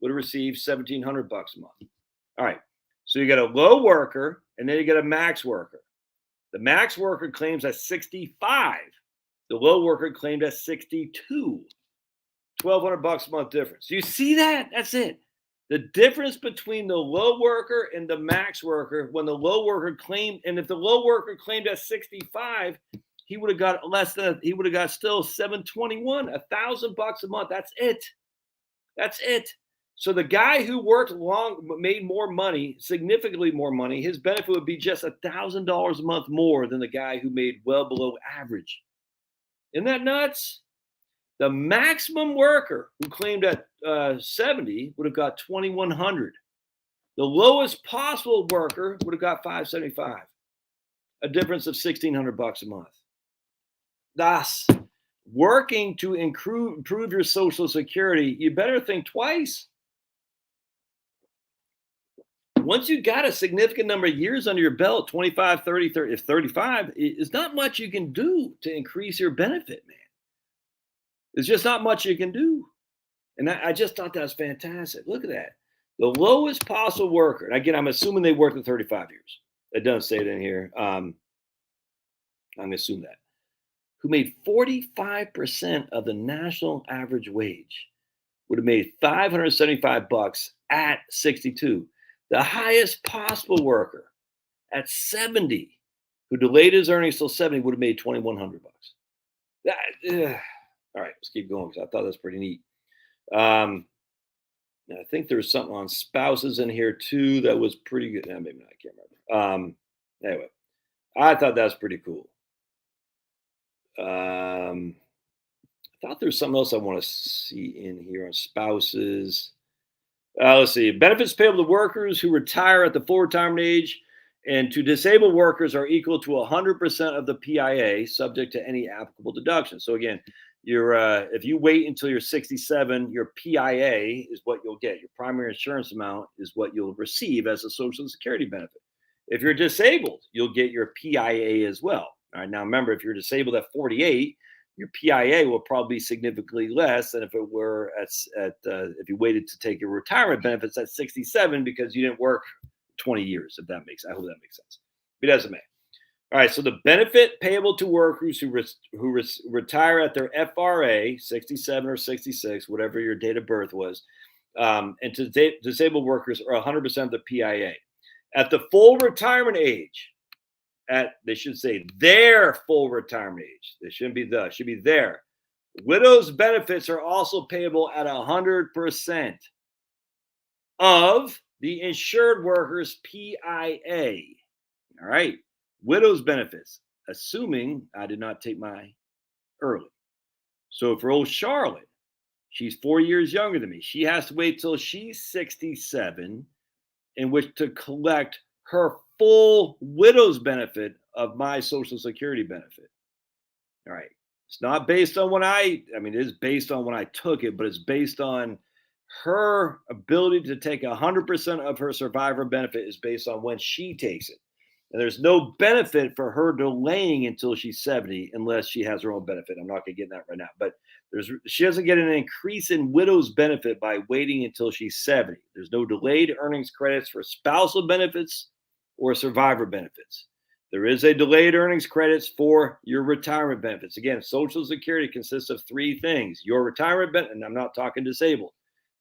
would receive $1,700 a month. All right. So you got a low worker, and then you got a max worker. The max worker claims at 65. The low worker claimed at 62. $1,200 a month difference. Do you see that? That's it. The difference between the low worker and the max worker, when the low worker claimed, and if the low worker claimed at 65, he would have got less than, he would have got still 721, $1,000 a month. That's it. That's it. So the guy who worked long, made more money, significantly more money, his benefit would be just $1,000 a month more than the guy who made well below average. Isn't that nuts? The maximum worker who claimed at 70 would have got 2,100. The lowest possible worker would have got 575, a difference of $1,600 a month. Thus, working to improve your Social Security, you better think twice. Once you got a significant number of years under your belt, 25, 30, if 35, it's not much you can do to increase your benefit, man. There's just not much you can do. And I just thought that was fantastic. Look at that. The lowest possible worker, and again, I'm assuming they worked at 35 years. It doesn't say it in here. I'm going to assume that. Who made 45% of the national average wage would have made $575 at 62. The highest possible worker at 70, who delayed his earnings till 70, would have made $2,100. All right, let's keep going because I thought that was pretty neat. I think there's something on spouses in here too that was pretty good. Maybe not, I can't remember. Anyway, I thought that was pretty cool. I thought there's something else I want to see in here on spouses. Let's see. Benefits payable to workers who retire at the full retirement age and to disabled workers are equal to 100% of the PIA, subject to any applicable deductions. So again, if you wait until you're 67, your PIA is what you'll get. Your primary insurance amount is what you'll receive as a Social Security benefit. If you're disabled, you'll get your PIA as well. All right. Now remember, if you're disabled at 48, your PIA will probably be significantly less than if it were if you waited to take your retirement benefits at 67 because you didn't work 20 years. If that makes, I hope that makes sense. It doesn't make. All right, so the benefit payable to workers who retire at their FRA, 67 or 66, whatever your date of birth was, and to disabled workers are 100% of the PIA. At the full retirement age, they should say their full retirement age. They shouldn't be should be their. Widow's benefits are also payable at 100% of the insured worker's PIA. All right. Widow's benefits, assuming I did not take my early. So for old Charlotte, she's 4 years younger than me. She has to wait till she's 67 in which to collect her full widow's benefit of my Social Security benefit. All right. It's not based on it is based on when I took it, but it's based on her ability to take 100% of her survivor benefit is based on when she takes it. And there's no benefit for her delaying until she's 70 unless she has her own benefit. I'm not going to get in that right now, but she doesn't get an increase in widow's benefit by waiting until she's 70. There's no delayed earnings credits for spousal benefits or survivor benefits. There is a delayed earnings credits for your retirement benefits. Again, Social Security consists of three things: your retirement benefit, and I'm not talking disabled,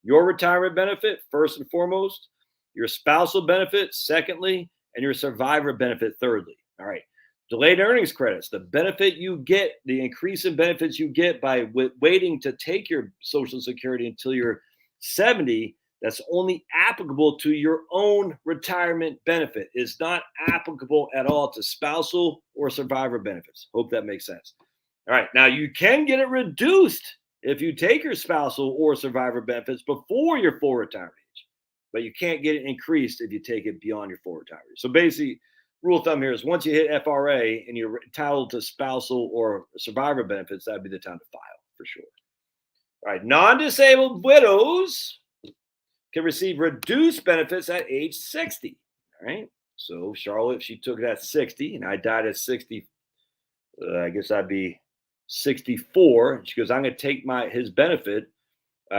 your retirement benefit, first and foremost, your spousal benefit, secondly, and your survivor benefit, thirdly. All right. Delayed earnings credits, the benefit you get, the increase in benefits you get by waiting to take your Social Security until you're 70, that's only applicable to your own retirement benefit. It's not applicable at all to spousal or survivor benefits. Hope that makes sense. All right. Now, you can get it reduced if you take your spousal or survivor benefits before your full retirement age, but you can't get it increased if you take it beyond your full retirement. So basically, rule of thumb here is once you hit FRA and you're entitled to spousal or survivor benefits, that'd be the time to file for sure. All right. Non-disabled widows can receive reduced benefits at age 60. All right. So Charlotte, she took it at 60 and I died at 60. I guess I'd be 64. She goes, I'm going to take his benefit.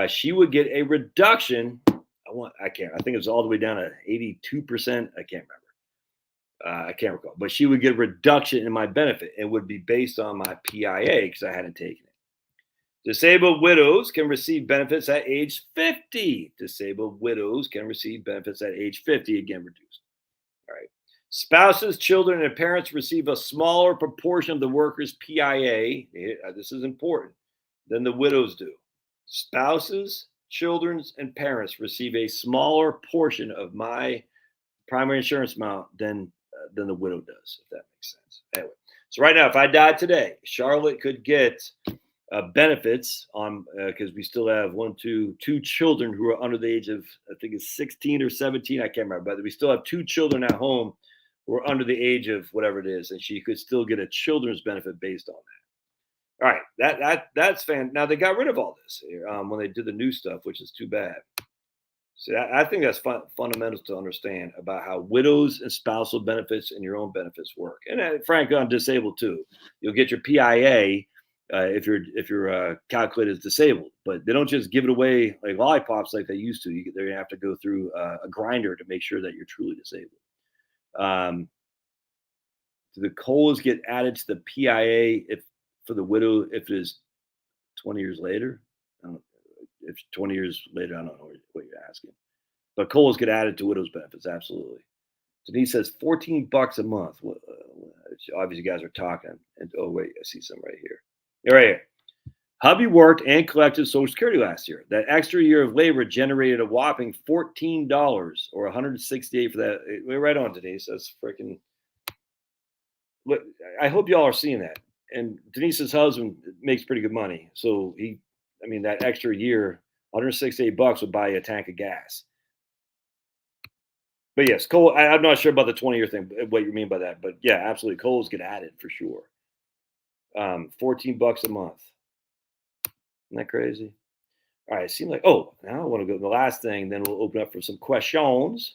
She would get a reduction. I think it was all the way down to 82%. I can't remember. I can't recall, but she would get a reduction in my benefit. It would be based on my PIA because I hadn't taken it. Disabled widows can receive benefits at age 50. Disabled widows can receive benefits at age 50, again reduced. All right. Spouses, children, and parents receive a smaller proportion of the worker's PIA. This is important than the widows do. Spouses, children, and parents receive a smaller portion of my primary insurance amount than the widow does, if that makes sense. Anyway, so right now, if I died today, Charlotte could get benefits on because we still have two children who are under the age of, I think it's 16 or 17. I can't remember, but we still have two children at home who are under the age of whatever it is, and she could still get a children's benefit based on that. All right, that's fan. Now they got rid of all this when they did the new stuff, which is too bad. So I think that's fundamental to understand about how widows and spousal benefits and your own benefits work. And frankly, on disabled too, you'll get your PIA if you're calculated as disabled, but they don't just give it away like lollipops like they used to. They're gonna have to go through a grinder to make sure that you're truly disabled. Do the COLAs get added to the PIA if for the widow if it is 20 years later? If 20 years later, I don't know what you're asking. But COLAs get added to widows benefits, absolutely. Denise says $14 a month. Obviously, you guys are talking. And oh wait, I see some right here. Right here. Hubby worked and collected Social Security last year. That extra year of labor generated a whopping $14 or $168 for that. We're right on, Denise. That's freaking. I hope y'all are seeing that. And Denise's husband makes pretty good money, so that extra year, $168 would buy you a tank of gas. But yes, coal. I'm not sure about the 20-year thing, what you mean by that. But yeah, absolutely, coals get added for sure. $14 a month. Isn't that crazy? All right, it seems like, now I want to go to the last thing, then we'll open up for some questions.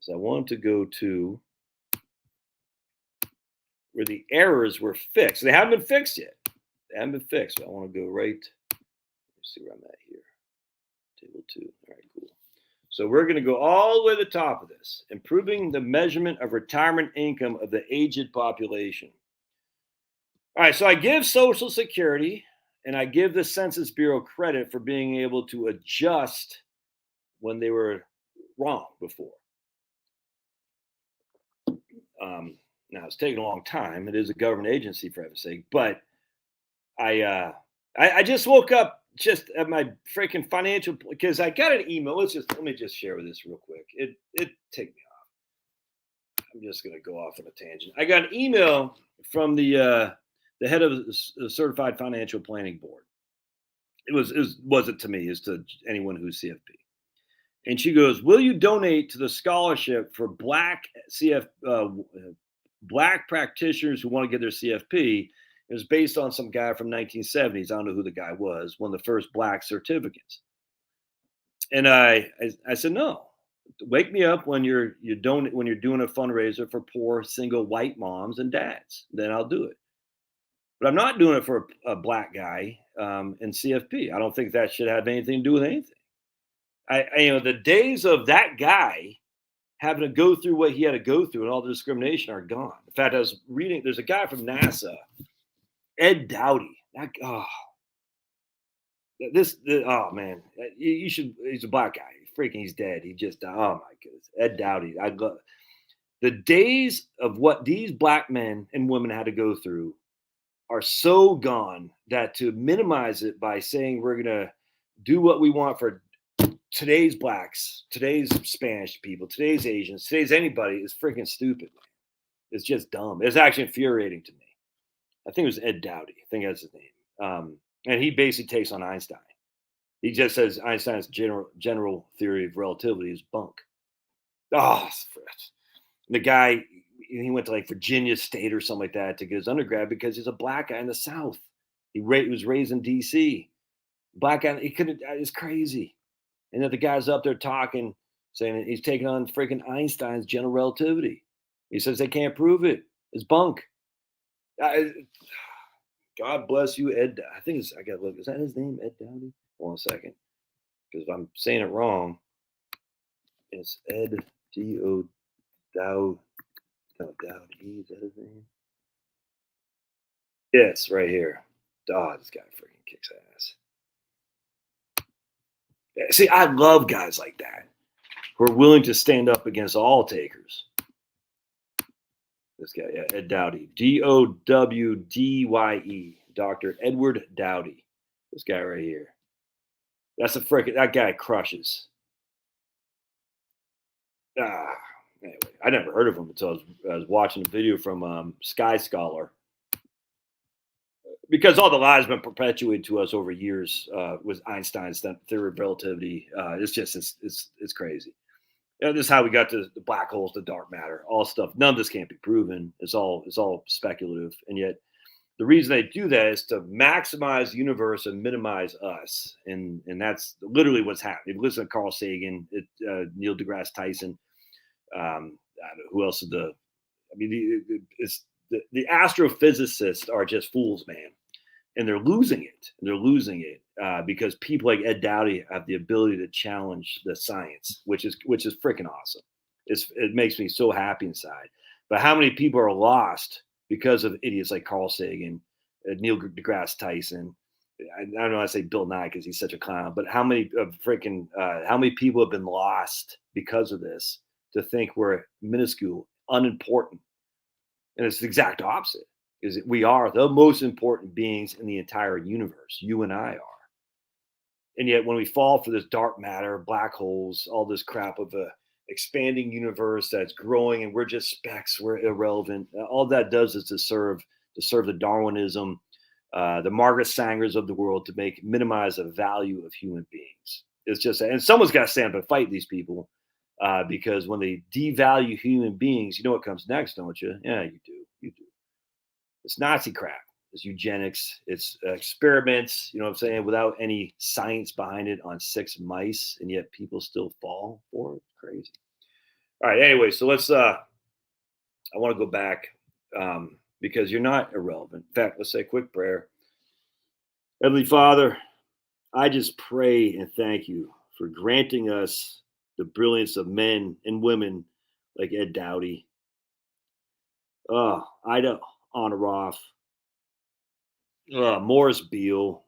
So I want to go to where the errors were fixed. They haven't been fixed yet. They haven't been fixed. So I want to go right. Let's see where I'm at here. Table 2. All right, cool. So we're going to go all the way to the top of this. Improving the measurement of retirement income of the aged population. All right, so I give Social Security and I give the Census Bureau credit for being able to adjust when they were wrong before. Now, it's taken a long time. It is a government agency, for heaven's sake, but I I just woke up just at my freaking financial because I got an email. Let me just share with this real quick. It take me off. I'm just gonna go off on a tangent. I got an email from the head of the Certified Financial Planning Board. Wasn't to me, it's to anyone who's CFP. And she goes, "Will you donate to the scholarship for Black Black practitioners who want to get their CFP?" It was based on some guy from 1970s. I don't know who the guy was. One of the first Black certificates. And I said, "No. Wake me up when you don't when you're doing a fundraiser for poor single white moms and dads. Then I'll do it. But I'm not doing it for a black guy in CFP. I don't think that should have anything to do with anything. The days of that guy having to go through what he had to go through and all the discrimination are gone. In fact, I was reading. There's a guy from NASA, Ed Dowdy. Oh man, you should. He's a black guy. He's dead. He just died. Oh my goodness, Ed Dowdy. I love the days of what these black men and women had to go through are so gone that to minimize it by saying we're gonna do what we want for today's blacks, today's Spanish people, today's Asians, today's anybody is freaking stupid. It's just dumb. It's actually infuriating to me. I think it was Ed Dowdy. I think that's his name. And he basically takes on Einstein. He just says Einstein's general theory of relativity is bunk. Oh, the guy, he went to like Virginia State or something like that to get his undergrad because he's a black guy in the South. He was raised in D.C. Black guy, he couldn't. It's crazy. And then the guy's up there talking, saying he's taking on freaking Einstein's general relativity. He says they can't prove it. It's bunk. God bless you, Ed. I think it's. I got to look. Is that his name, Ed Dowdy? Hold on a second, because if I'm saying it wrong, it's Ed D-O Dow. No, Dowdy. Is that his name? Yes, right here. Oh, this guy freaking kicks ass. See, I love guys like that who are willing to stand up against all takers. This guy, yeah, Ed Dowdy, Dowdye, Dr. Edward Dowdy. This guy right here. That's a freaking, that guy crushes. Anyway, I never heard of him until I was watching a video from Sky Scholar. Because all the lies have been perpetuated to us over years with Einstein's theory of relativity. It's crazy. This is how we got to the black holes, the dark matter, all stuff. None of this can't be proven. It's all speculative, and yet the reason they do that is to maximize the universe and minimize us, and that's literally what's happening. If you listen to Carl Sagan, Neil deGrasse Tyson, I don't know who else is the astrophysicists are just fools, man, and they're losing it. Because people like Ed Dowdy have the ability to challenge the science, which is freaking awesome. It makes me so happy inside. But how many people are lost because of idiots like Carl Sagan, Neil deGrasse Tyson? I don't know. I say Bill Nye because he's such a clown. But how many people have been lost because of this to think we're minuscule, unimportant? And it's the exact opposite. Is we are the most important beings in the entire universe. You and I are. And yet when we fall for this dark matter, black holes, all this crap of a expanding universe that's growing and we're just specks, we're irrelevant. All that does is to serve the Darwinism, the Margaret Sangers of the world to minimize the value of human beings. It's just, and someone's got to stand up and fight these people because when they devalue human beings, you know what comes next, don't you? Yeah, you do. It's Nazi crap. It's eugenics. It's experiments, you know what I'm saying, without any science behind it on 6 mice, and yet people still fall for it. Crazy. All right. Anyway, so I want to go back because you're not irrelevant. In fact, let's say a quick prayer. Heavenly Father, I just pray and thank you for granting us the brilliance of men and women like Ed Dowdy, Ida Honoroff, Morris Beale.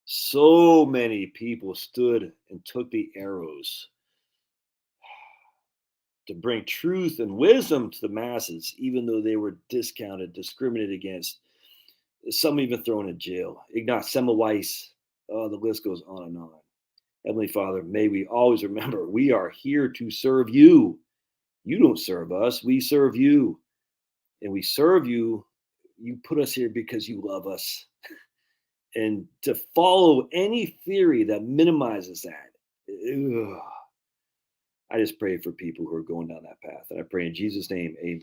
So many people stood and took the arrows to bring truth and wisdom to the masses, even though they were discounted, discriminated against, Some even thrown in jail. Ignaz Semmelweis. Oh, the list goes on and on. Heavenly Father, may we always remember we are here to serve you. You don't serve us, we serve you. And we serve you. You put us here because you love us. And to follow any theory that minimizes that, ugh, I just pray for people who are going down that path. And I pray in Jesus' name, amen.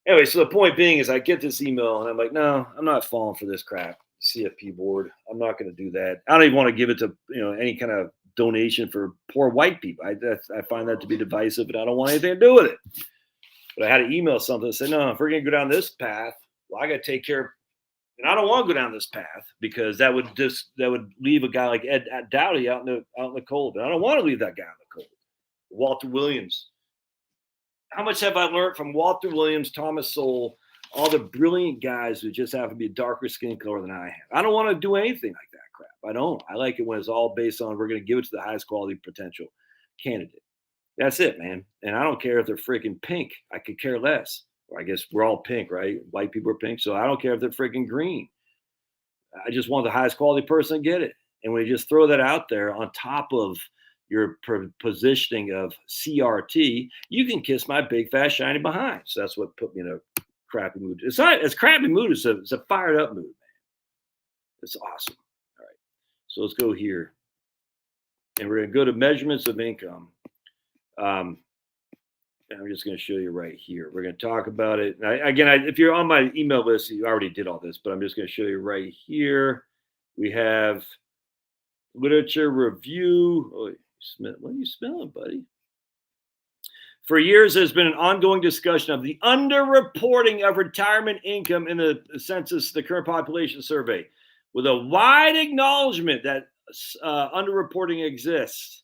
Anyway, so the point being is I get this email and I'm like, no, I'm not falling for this crap. CFP board. I'm not going to do that. I don't even want to give it to any kind of donation for poor white people. I find that to be divisive, and I don't want anything to do with it. But I had to email something that said, no, if we're going to go down this path, well, I got to take care of. And I don't want to go down this path because that would leave a guy like Ed Dowdy out in the cold. And I don't want to leave that guy out in the cold. Walter Williams. How much have I learned from Walter Williams, Thomas Sowell, all the brilliant guys who just happen to be a darker skin color than I have? I don't want to do anything like that crap. I don't. I like it when it's all based on we're going to give it to the highest quality potential candidate. That's it, man. And I don't care if they're freaking pink. I could care less. Or I guess we're all pink, right? White people are pink. So I don't care if they're freaking green. I just want the highest quality person to get it. And when you just throw that out there on top of your positioning of CRT, you can kiss my big, fat, shiny behind. So that's what put me in a crappy mood. It's not as crappy mood. It's a fired up mood, man. It's awesome. All right. So let's go here. And we're going to go to measurements of income. And I'm just going to show you right here. We're going to talk about it. If you're on my email list, you already did all this, but I'm just going to show you right here. We have literature review. Oh, what are you smelling, buddy? For years, there's been an ongoing discussion of the underreporting of retirement income in the census, the current population survey, with a wide acknowledgement that underreporting exists.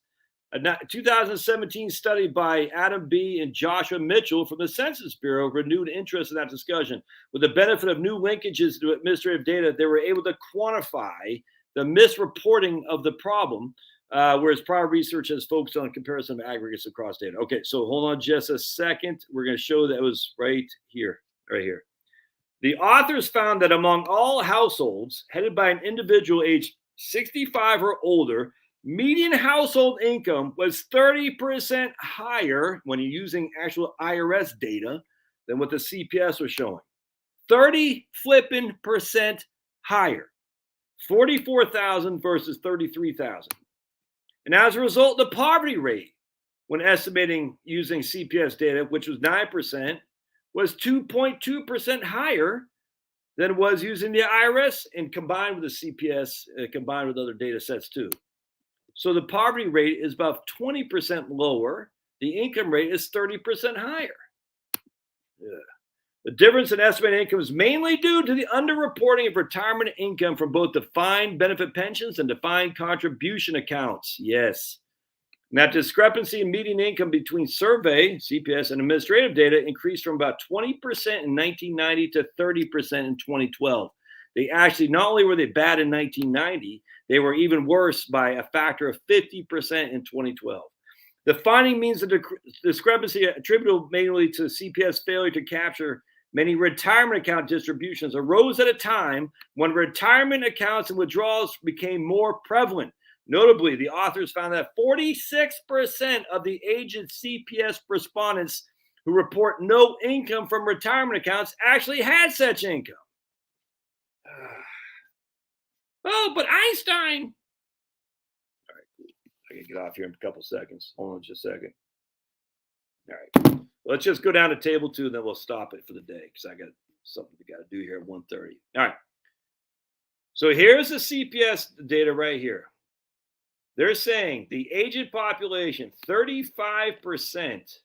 A 2017 study by Adam B. and Joshua Mitchell from the Census Bureau renewed interest in that discussion. With the benefit of new linkages to administrative data, they were able to quantify the misreporting of the problem, whereas prior research has focused on comparison of aggregates across data. Okay, so hold on just a second. We're going to show that it was right here. The authors found that among all households headed by an individual aged 65 or older, median household income was 30% higher when you're using actual IRS data than what the CPS was showing. 30% higher. 44,000 versus 33,000. And as a result, the poverty rate, when estimating using CPS data, which was 9%, was 2.2% higher than it was using the IRS and combined with the CPS, combined with other data sets too. So the poverty rate is about 20% lower. The income rate is 30% higher. Yeah. The difference in estimated income is mainly due to the underreporting of retirement income from both defined benefit pensions and defined contribution accounts. Yes. And that discrepancy in median income between survey, CPS, and administrative data increased from about 20% in 1990 to 30% in 2012. They actually, not only were they bad in 1990, they were even worse by a factor of 50% in 2012. The finding means the discrepancy attributable mainly to CPS failure to capture many retirement account distributions arose at a time when retirement accounts and withdrawals became more prevalent. Notably, the authors found that 46% of the aged CPS respondents who report no income from retirement accounts actually had such income. Oh, but Einstein. All right, cool. I can get off here in a couple seconds. Hold on just a second. All right. Let's just go down to table 2, and then we'll stop it for the day because I got something we got to do here at 1:30. All right. So here's the CPS data right here. They're saying the aged population, 35%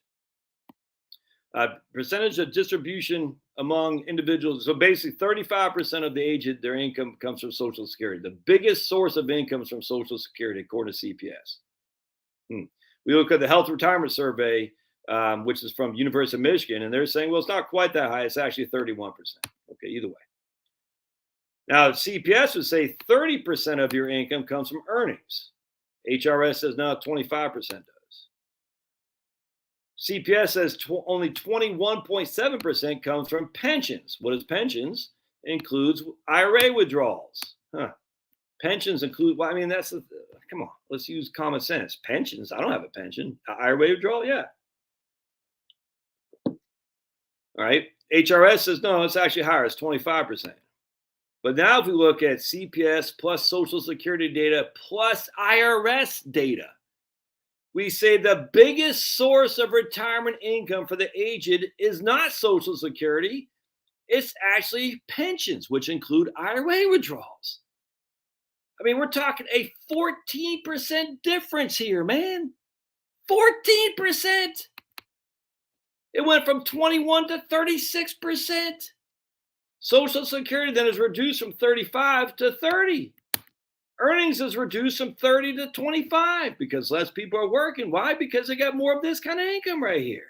percentage of distribution among individuals. So basically 35% of the aged, their income comes from Social Security. The biggest source of income is from Social Security, according to CPS. We look at the Health Retirement Survey, which is from University of Michigan, and they're saying, well, it's not quite that high. It's actually 31%. Okay, either way. Now, CPS would say 30% of your income comes from earnings. HRS says now 25% does. CPS says only 21.7% comes from pensions. What is pensions? includes IRA withdrawals. Huh. Pensions include, well, I mean, come on, let's use common sense. Pensions, I don't have a pension. IRA withdrawal, yeah. All right. HRS says, no, it's actually higher. It's 25%. But now if we look at CPS plus Social Security data plus IRS data, we say the biggest source of retirement income for the aged is not Social Security. It's actually pensions, which include IRA withdrawals. I mean, we're talking a 14% difference here, man. 14%. It went from 21 to 36%. Social Security then is reduced from 35 to 30. Earnings is reduced from 30 to 25 because less people are working. Why? Because they got more of this kind of income right here.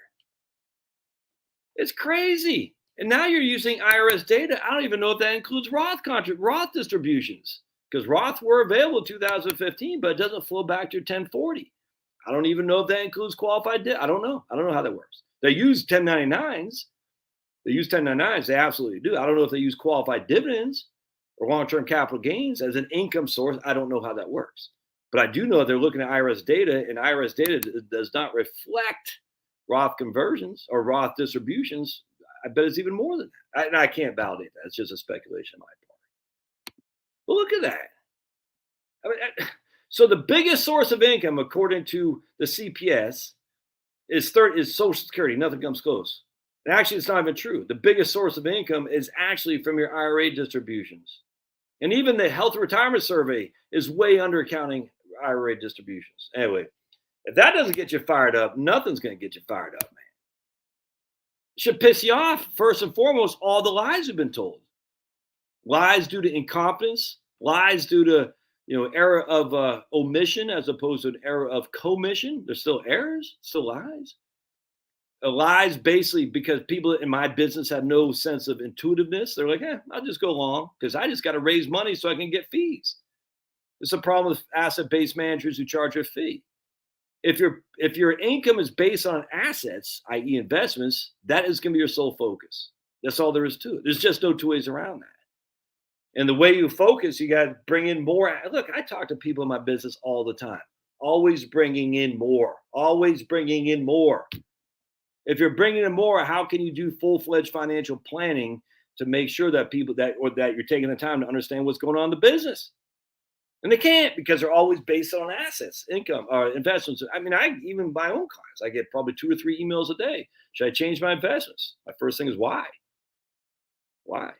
It's crazy. And now you're using IRS data. I don't even know if that includes Roth distributions because Roth were available in 2015, but it doesn't flow back to 1040. I don't even know if that includes qualified. I don't know. I don't know how that works. They use 1099s. They absolutely do. I don't know if they use qualified dividends or long-term capital gains as an income source. I don't know how that works. But I do know they're looking at IRS data, and IRS data does not reflect Roth conversions or Roth distributions. I bet it's even more than that. And I can't validate that. It's just a speculation on my part. But look at that. I mean, so the biggest source of income, according to the CPS, is Social Security. Nothing comes close. And actually, it's not even true. The biggest source of income is actually from your IRA distributions. And even the Health Retirement Survey is way undercounting IRA distributions. Anyway, if that doesn't get you fired up, nothing's going to get you fired up, man. It should piss you off, first and foremost, all the lies have been told. Lies due to incompetence, lies due to error of omission as opposed to an error of commission. There's still errors, still lies. Lies basically because people in my business have no sense of intuitiveness. They're like, I'll just go along because I just got to raise money so I can get fees. It's a problem with asset-based managers who charge a fee. If your income is based on assets, i.e. investments, that is going to be your sole focus. That's all there is to it. There's just no two ways around that. And the way you focus, you got to bring in more. Look, I talk to people in my business all the time, always bringing in more, always bringing in more. If you're bringing in more, how can you do full-fledged financial planning to make sure that that you're taking the time to understand what's going on in the business? And they can't because they're always based on assets, income, or investments. I mean, even my own clients, I get probably 2 or 3 emails a day. Should I change my investments? My first thing is why? Why?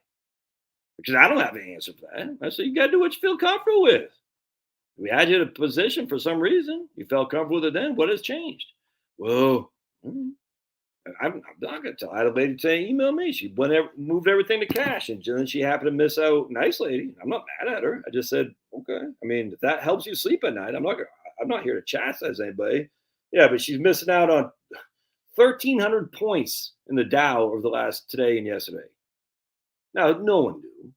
Because I don't have an answer for that. I say you got to do what you feel comfortable with. We had you in a position for some reason. You felt comfortable with it then. What has changed? Well, I'm not going to tell. I had a lady today email me. She moved everything to cash, and then she happened to miss out. Nice lady. I'm not mad at her. I just said, okay. I mean, if that helps you sleep at night, I'm not here to chastise anybody. Yeah, but she's missing out on 1,300 points in the Dow over the last today and yesterday. Now, no one knew,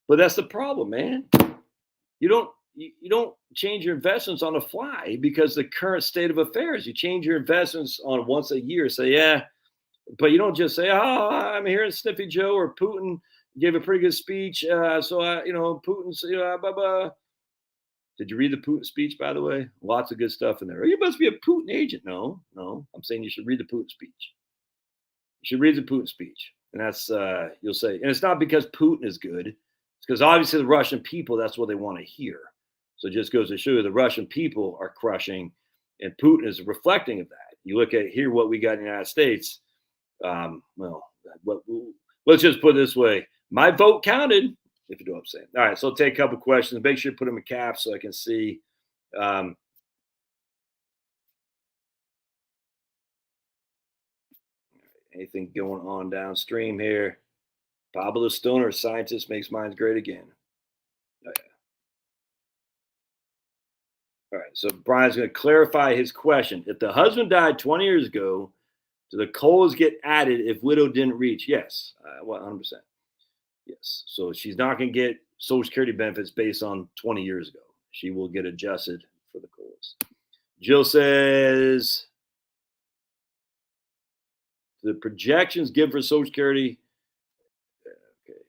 but that's the problem, man. You don't change your investments on the fly because the current state of affairs. You change your investments on once a year. Say, yeah, but you don't just say, oh, I'm hearing Sniffy Joe or Putin gave a pretty good speech. Putin's, blah, blah. Did you read the Putin speech, by the way? Lots of good stuff in there. You must be a Putin agent. No. I'm saying you should read the Putin speech. You should read the Putin speech. And that's, you'll say, and it's not because Putin is good. It's because obviously the Russian people, that's what they want to hear. So it just goes to show you the Russian people are crushing, and Putin is reflecting of that. You look at here what we got in the United States. Let's just put it this way. My vote counted, if you know what I'm saying. All right, so I'll take a couple questions. Make sure you put them in caps so I can see. Anything going on downstream here? Pablo Stoner, scientist, makes minds great again. Oh, yeah. All right, so Brian's going to clarify his question. If the husband died 20 years ago, do the COLAs get added if widow didn't reach? Yes, 100%. Yes. So she's not going to get Social Security benefits based on 20 years ago. She will get adjusted for the COLAs. Jill says, the projections given for Social Security, okay,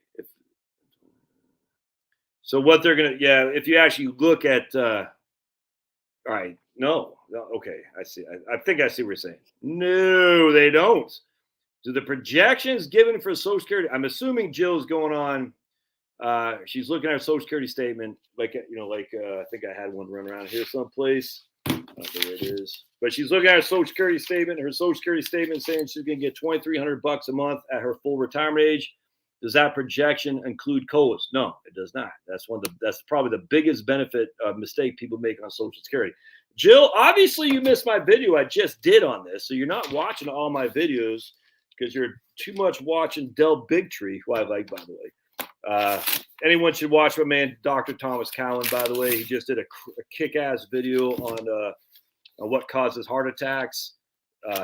So what they're gonna, yeah, if you actually look at, all right, no, okay, I see. I think I see what you're saying. No, they don't. Do the projections given for Social Security? I'm assuming Jill's going on. She's looking at her Social Security statement, I think I had one run around here someplace. I don't know where it is, but she's looking at her Social Security statement. Her Social Security statement saying she's going to get $2,300 a month at her full retirement age. Does that projection include COLAs? No, it does not. That's probably the biggest benefit mistake people make on Social Security. Jill, obviously you missed my video I just did on this, so you're not watching all my videos because you're too much watching Del Bigtree, who I like, by the way. Anyone should watch my man Dr. Thomas Cowan, by the way. He just did a kick-ass video on what causes heart attacks.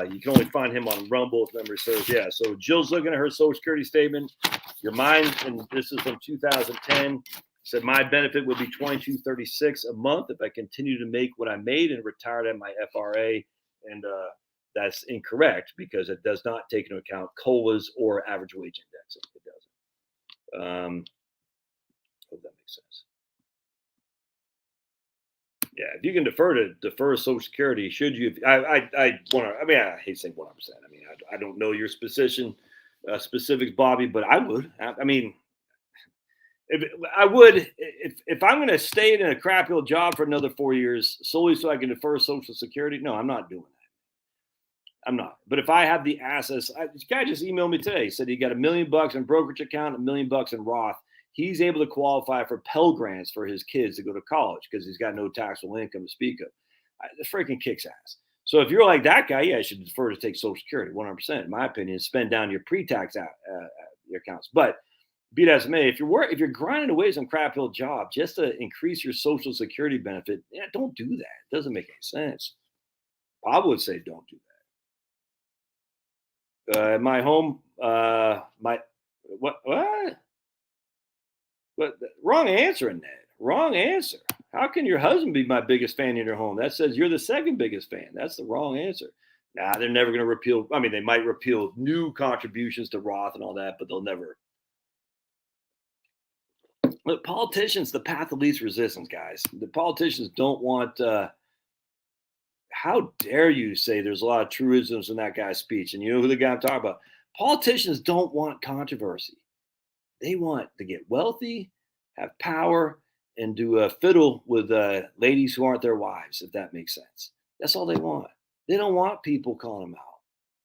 You can only find him on Rumble if memory serves. Yeah, so Jill's looking at her Social Security statement. Your mind, and this is from 2010, said my benefit would be $22.36 a month if I continue to make what I made and retired at my FRA. And that's incorrect because it does not take into account COLAs or average wage index. It doesn't. Hope that makes sense. Yeah, if you can defer Social Security, should you? I want to. I mean, I hate saying 100%. I mean, I don't know your specifics, Bobby, but I would. I mean, if I'm going to stay in a crappy old job for another 4 years solely so I can defer Social Security, no, I'm not doing that. I'm not. But if I have the assets, this guy just emailed me today. He said he got $1 million in brokerage account, $1 million in Roth. He's able to qualify for Pell Grants for his kids to go to college because he's got no taxable income to speak of. The freaking kicks ass. So if you're like that guy, yeah, you should defer to take Social Security 100%. In my opinion, spend down your pre-tax accounts. But be that as it may, if you're grinding away some crap old job just to increase your Social Security benefit, yeah, don't do that. It doesn't make any sense. Bob would say don't do that. My home, what? But wrong answer in that. Wrong answer. How can your husband be my biggest fan in your home? That says you're the second biggest fan. That's the wrong answer. Nah, they're never going to repeal. I mean, they might repeal new contributions to Roth and all that, but they'll never. But politicians, the path of least resistance, guys. The politicians don't want. How dare you say there's a lot of truisms in that guy's speech? And you know who the guy I'm talking about? Politicians don't want controversy. They want to get wealthy, have power, and do a fiddle with ladies who aren't their wives, if that makes sense. That's all they want. They don't want people calling them out.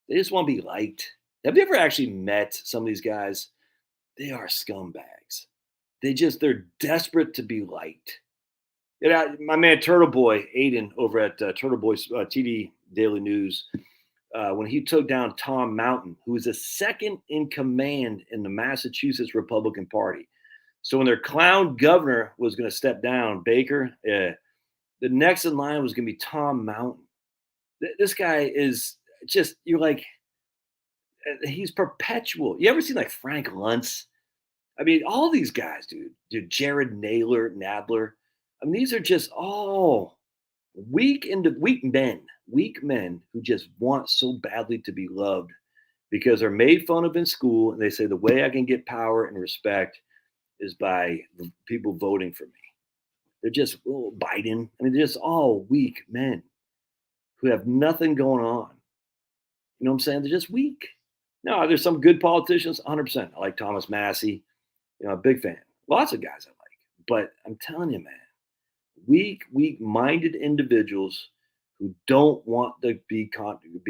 They just want to be liked. Have you ever actually met some of these guys? They are scumbags. They're desperate to be liked. My man Turtle Boy, Aiden, over at Turtle Boy's TD Daily News, when he took down Tom Mountain, who was the second in command in the Massachusetts Republican Party. So when their clown governor was going to step down, Baker, the next in line was going to be Tom Mountain. This guy is just, you're like, he's perpetual. You ever seen like Frank Luntz? I mean, all these guys, dude, Jared Nadler. I mean, these are just all weak men who just want so badly to be loved because they're made fun of in school. And they say the way I can get power and respect is by people voting for me. They're just Biden. I mean, they're just all weak men who have nothing going on. You know what I'm saying? They're just weak. No, there's some good politicians, 100%. I like Thomas Massey. A big fan. Lots of guys I like. But I'm telling you, man, weak-minded individuals who don't want to be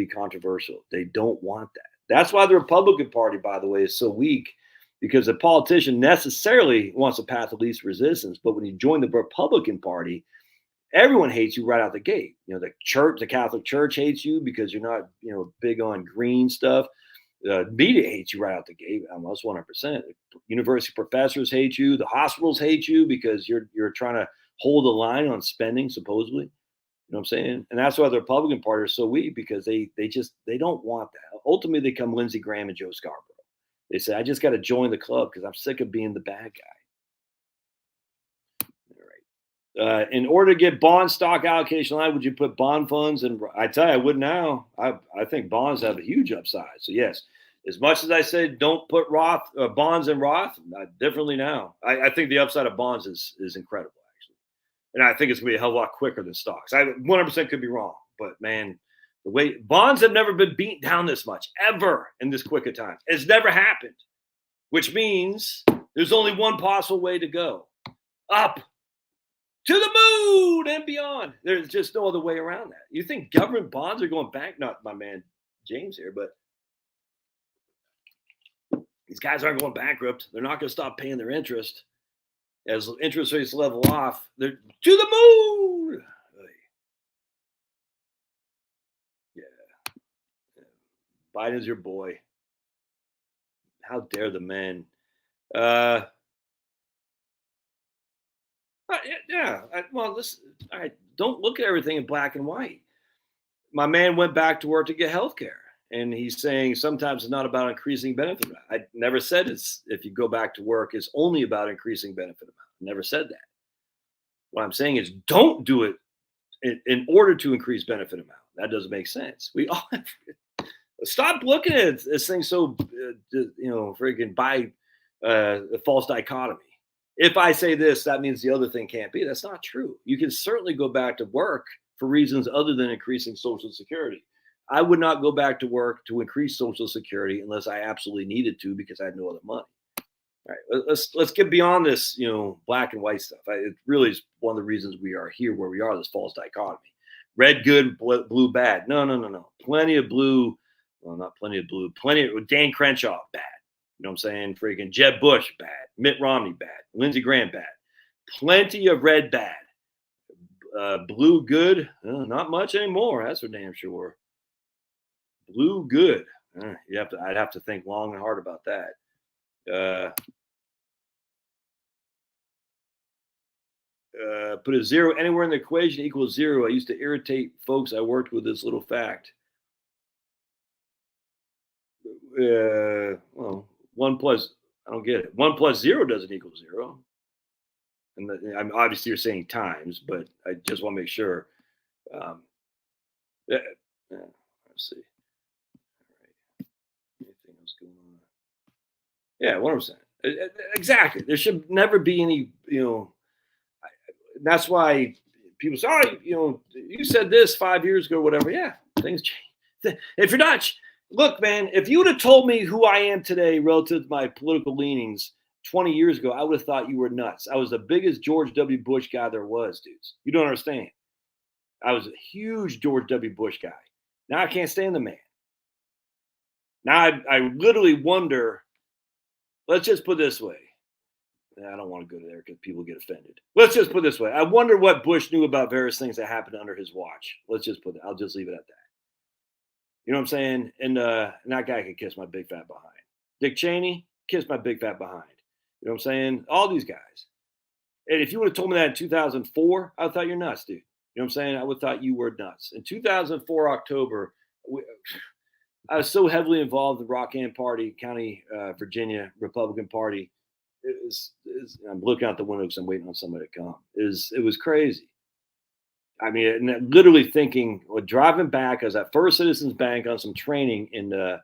controversial. They don't want that. That's why the Republican Party, by the way, is so weak, because the politician necessarily wants a path of least resistance. But when you join the Republican Party, everyone hates you right out the gate. The Catholic Church hates you because you're not, big on green stuff. Media hates you right out the gate, almost 100%. University professors hate you. The hospitals hate you because you're trying to hold the line on spending, supposedly. You know what I'm saying? And that's why the Republican Party is so weak, because they don't want that. Ultimately, they come Lindsey Graham and Joe Scarborough. They say, I just got to join the club because I'm sick of being the bad guy. All right. In order to get bond stock allocation line, would you put bond funds? And I tell you, I would now. I think bonds have a huge upside. So yes, As much as I say don't put bonds in Roth, differently now. I think the upside of bonds is incredible, actually. And I think it's going to be a hell of a lot quicker than stocks. I 100% could be wrong, but man, the way bonds have never been beat down this much ever in this quick a time. It's never happened, which means there's only one possible way to go: up to the moon and beyond. There's just no other way around that. You think government bonds are going back? Not my man James here, but these guys aren't going bankrupt. They're not going to stop paying their interest. As interest rates level off, they're to the moon. Yeah. Biden's your boy. How dare the men? Yeah. Well, listen. All right. Don't look at everything in black and white. My man went back to work to get health care. And he's saying sometimes it's not about increasing benefit amount. I never said it's if you go back to work, it's only about increasing benefit amount. Never said that. What I'm saying is don't do it in order to increase benefit amount. That doesn't make sense. We all have stop looking at this thing so freaking by a false dichotomy. If I say this, that means the other thing can't be. That's not true. You can certainly go back to work for reasons other than increasing Social Security. I would not go back to work to increase Social Security unless I absolutely needed to because I had no other money. All right, let's get beyond this, black and white stuff. It really is one of the reasons we are here where we are. This false dichotomy: red good, blue bad. No. Plenty of blue. Well, not plenty of blue. Plenty of Dan Crenshaw bad. You know what I'm saying? Freaking Jeb Bush bad. Mitt Romney bad. Lindsey Graham bad. Plenty of red bad. Blue good. Not much anymore. That's for damn sure. Blue good. I'd have to think long and hard about that. Put a zero anywhere in the equation equals zero. I used to irritate folks I worked with this little fact. Well, I don't get it. 1 plus 0 doesn't equal 0. And I'm obviously you're saying times, but I just want to make sure. Let's see. All right. Anything else going on? Yeah, 100%. Exactly. There should never be any, that's why people say, oh, you said this 5 years ago, whatever. Yeah, things change. If you're not, look, man, if you would have told me who I am today relative to my political leanings 20 years ago, I would have thought you were nuts. I was the biggest George W. Bush guy there was, dudes. You don't understand. I was a huge George W. Bush guy. Now I can't stand the man. Now I literally wonder, let's just put it this way. I don't want to go there because people get offended. Let's just put it this way. I wonder what Bush knew about various things that happened under his watch. Let's just put it. I'll just leave it at that. You know what I'm saying? And that guy could kiss my big fat behind. Dick Cheney, kiss my big fat behind. You know what I'm saying? All these guys. And if you would have told me that in 2004, I would have thought you're nuts, dude. You know what I'm saying? I would have thought you were nuts. In 2004, October, I was so heavily involved in the Rockham Party, County, Virginia Republican Party. I'm looking out the window because I'm waiting on somebody to come. It was crazy. I mean, literally thinking, driving back, I was at First Citizens Bank on some training in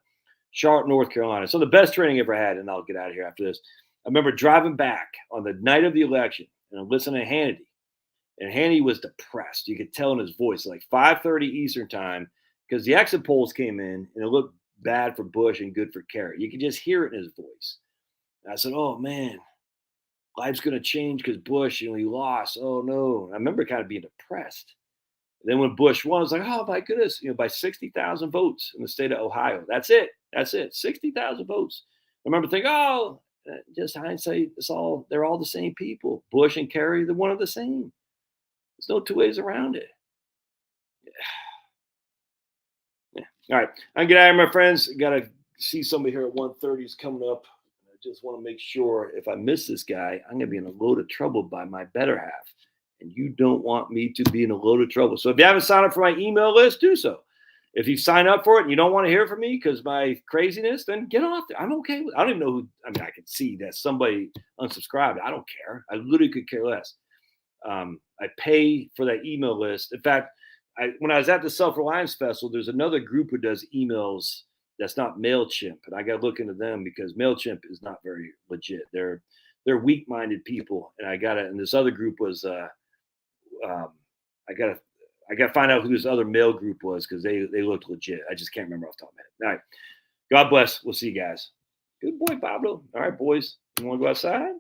Charlotte, North Carolina. So the best training I ever had, and I'll get out of here after this. I remember driving back on the night of the election, and I'm listening to Hannity. And Hannity was depressed. You could tell in his voice, like 5:30 Eastern time, because the exit polls came in, and it looked bad for Bush and good for Kerry. You could just hear it in his voice. And I said, oh, man, life's going to change because Bush, he lost. Oh, no. I remember kind of being depressed. And then when Bush won, I was like, oh, my goodness, by 60,000 votes in the state of Ohio. That's it. 60,000 votes. I remember thinking, oh, just hindsight, they're all the same people. Bush and Kerry, they're one of the same. There's no two ways around it. Yeah. All right. I'm going to get out of here, my friends. Got to see somebody here at 1:30 is coming up. I just want to make sure if I miss this guy, I'm going to be in a load of trouble by my better half. And you don't want me to be in a load of trouble. So if you haven't signed up for my email list, do so. If you sign up for it and you don't want to hear from me because my craziness, then get off there. I'm okay with it. I don't even know who. I mean, I can see that somebody unsubscribed. I don't care. I literally could care less. I pay for that email list. In fact, when I was at the Self-Reliance Festival, there's another group who does emails That's not MailChimp, and I got to look into them because MailChimp is not very legit. They're weak-minded people, and I got to. And this other group was um, I got to find out who this other mail group was because they looked legit. I just can't remember off the top of my head. All right, God bless. We'll see you guys. Good boy, Pablo. All right, boys. You want to go outside?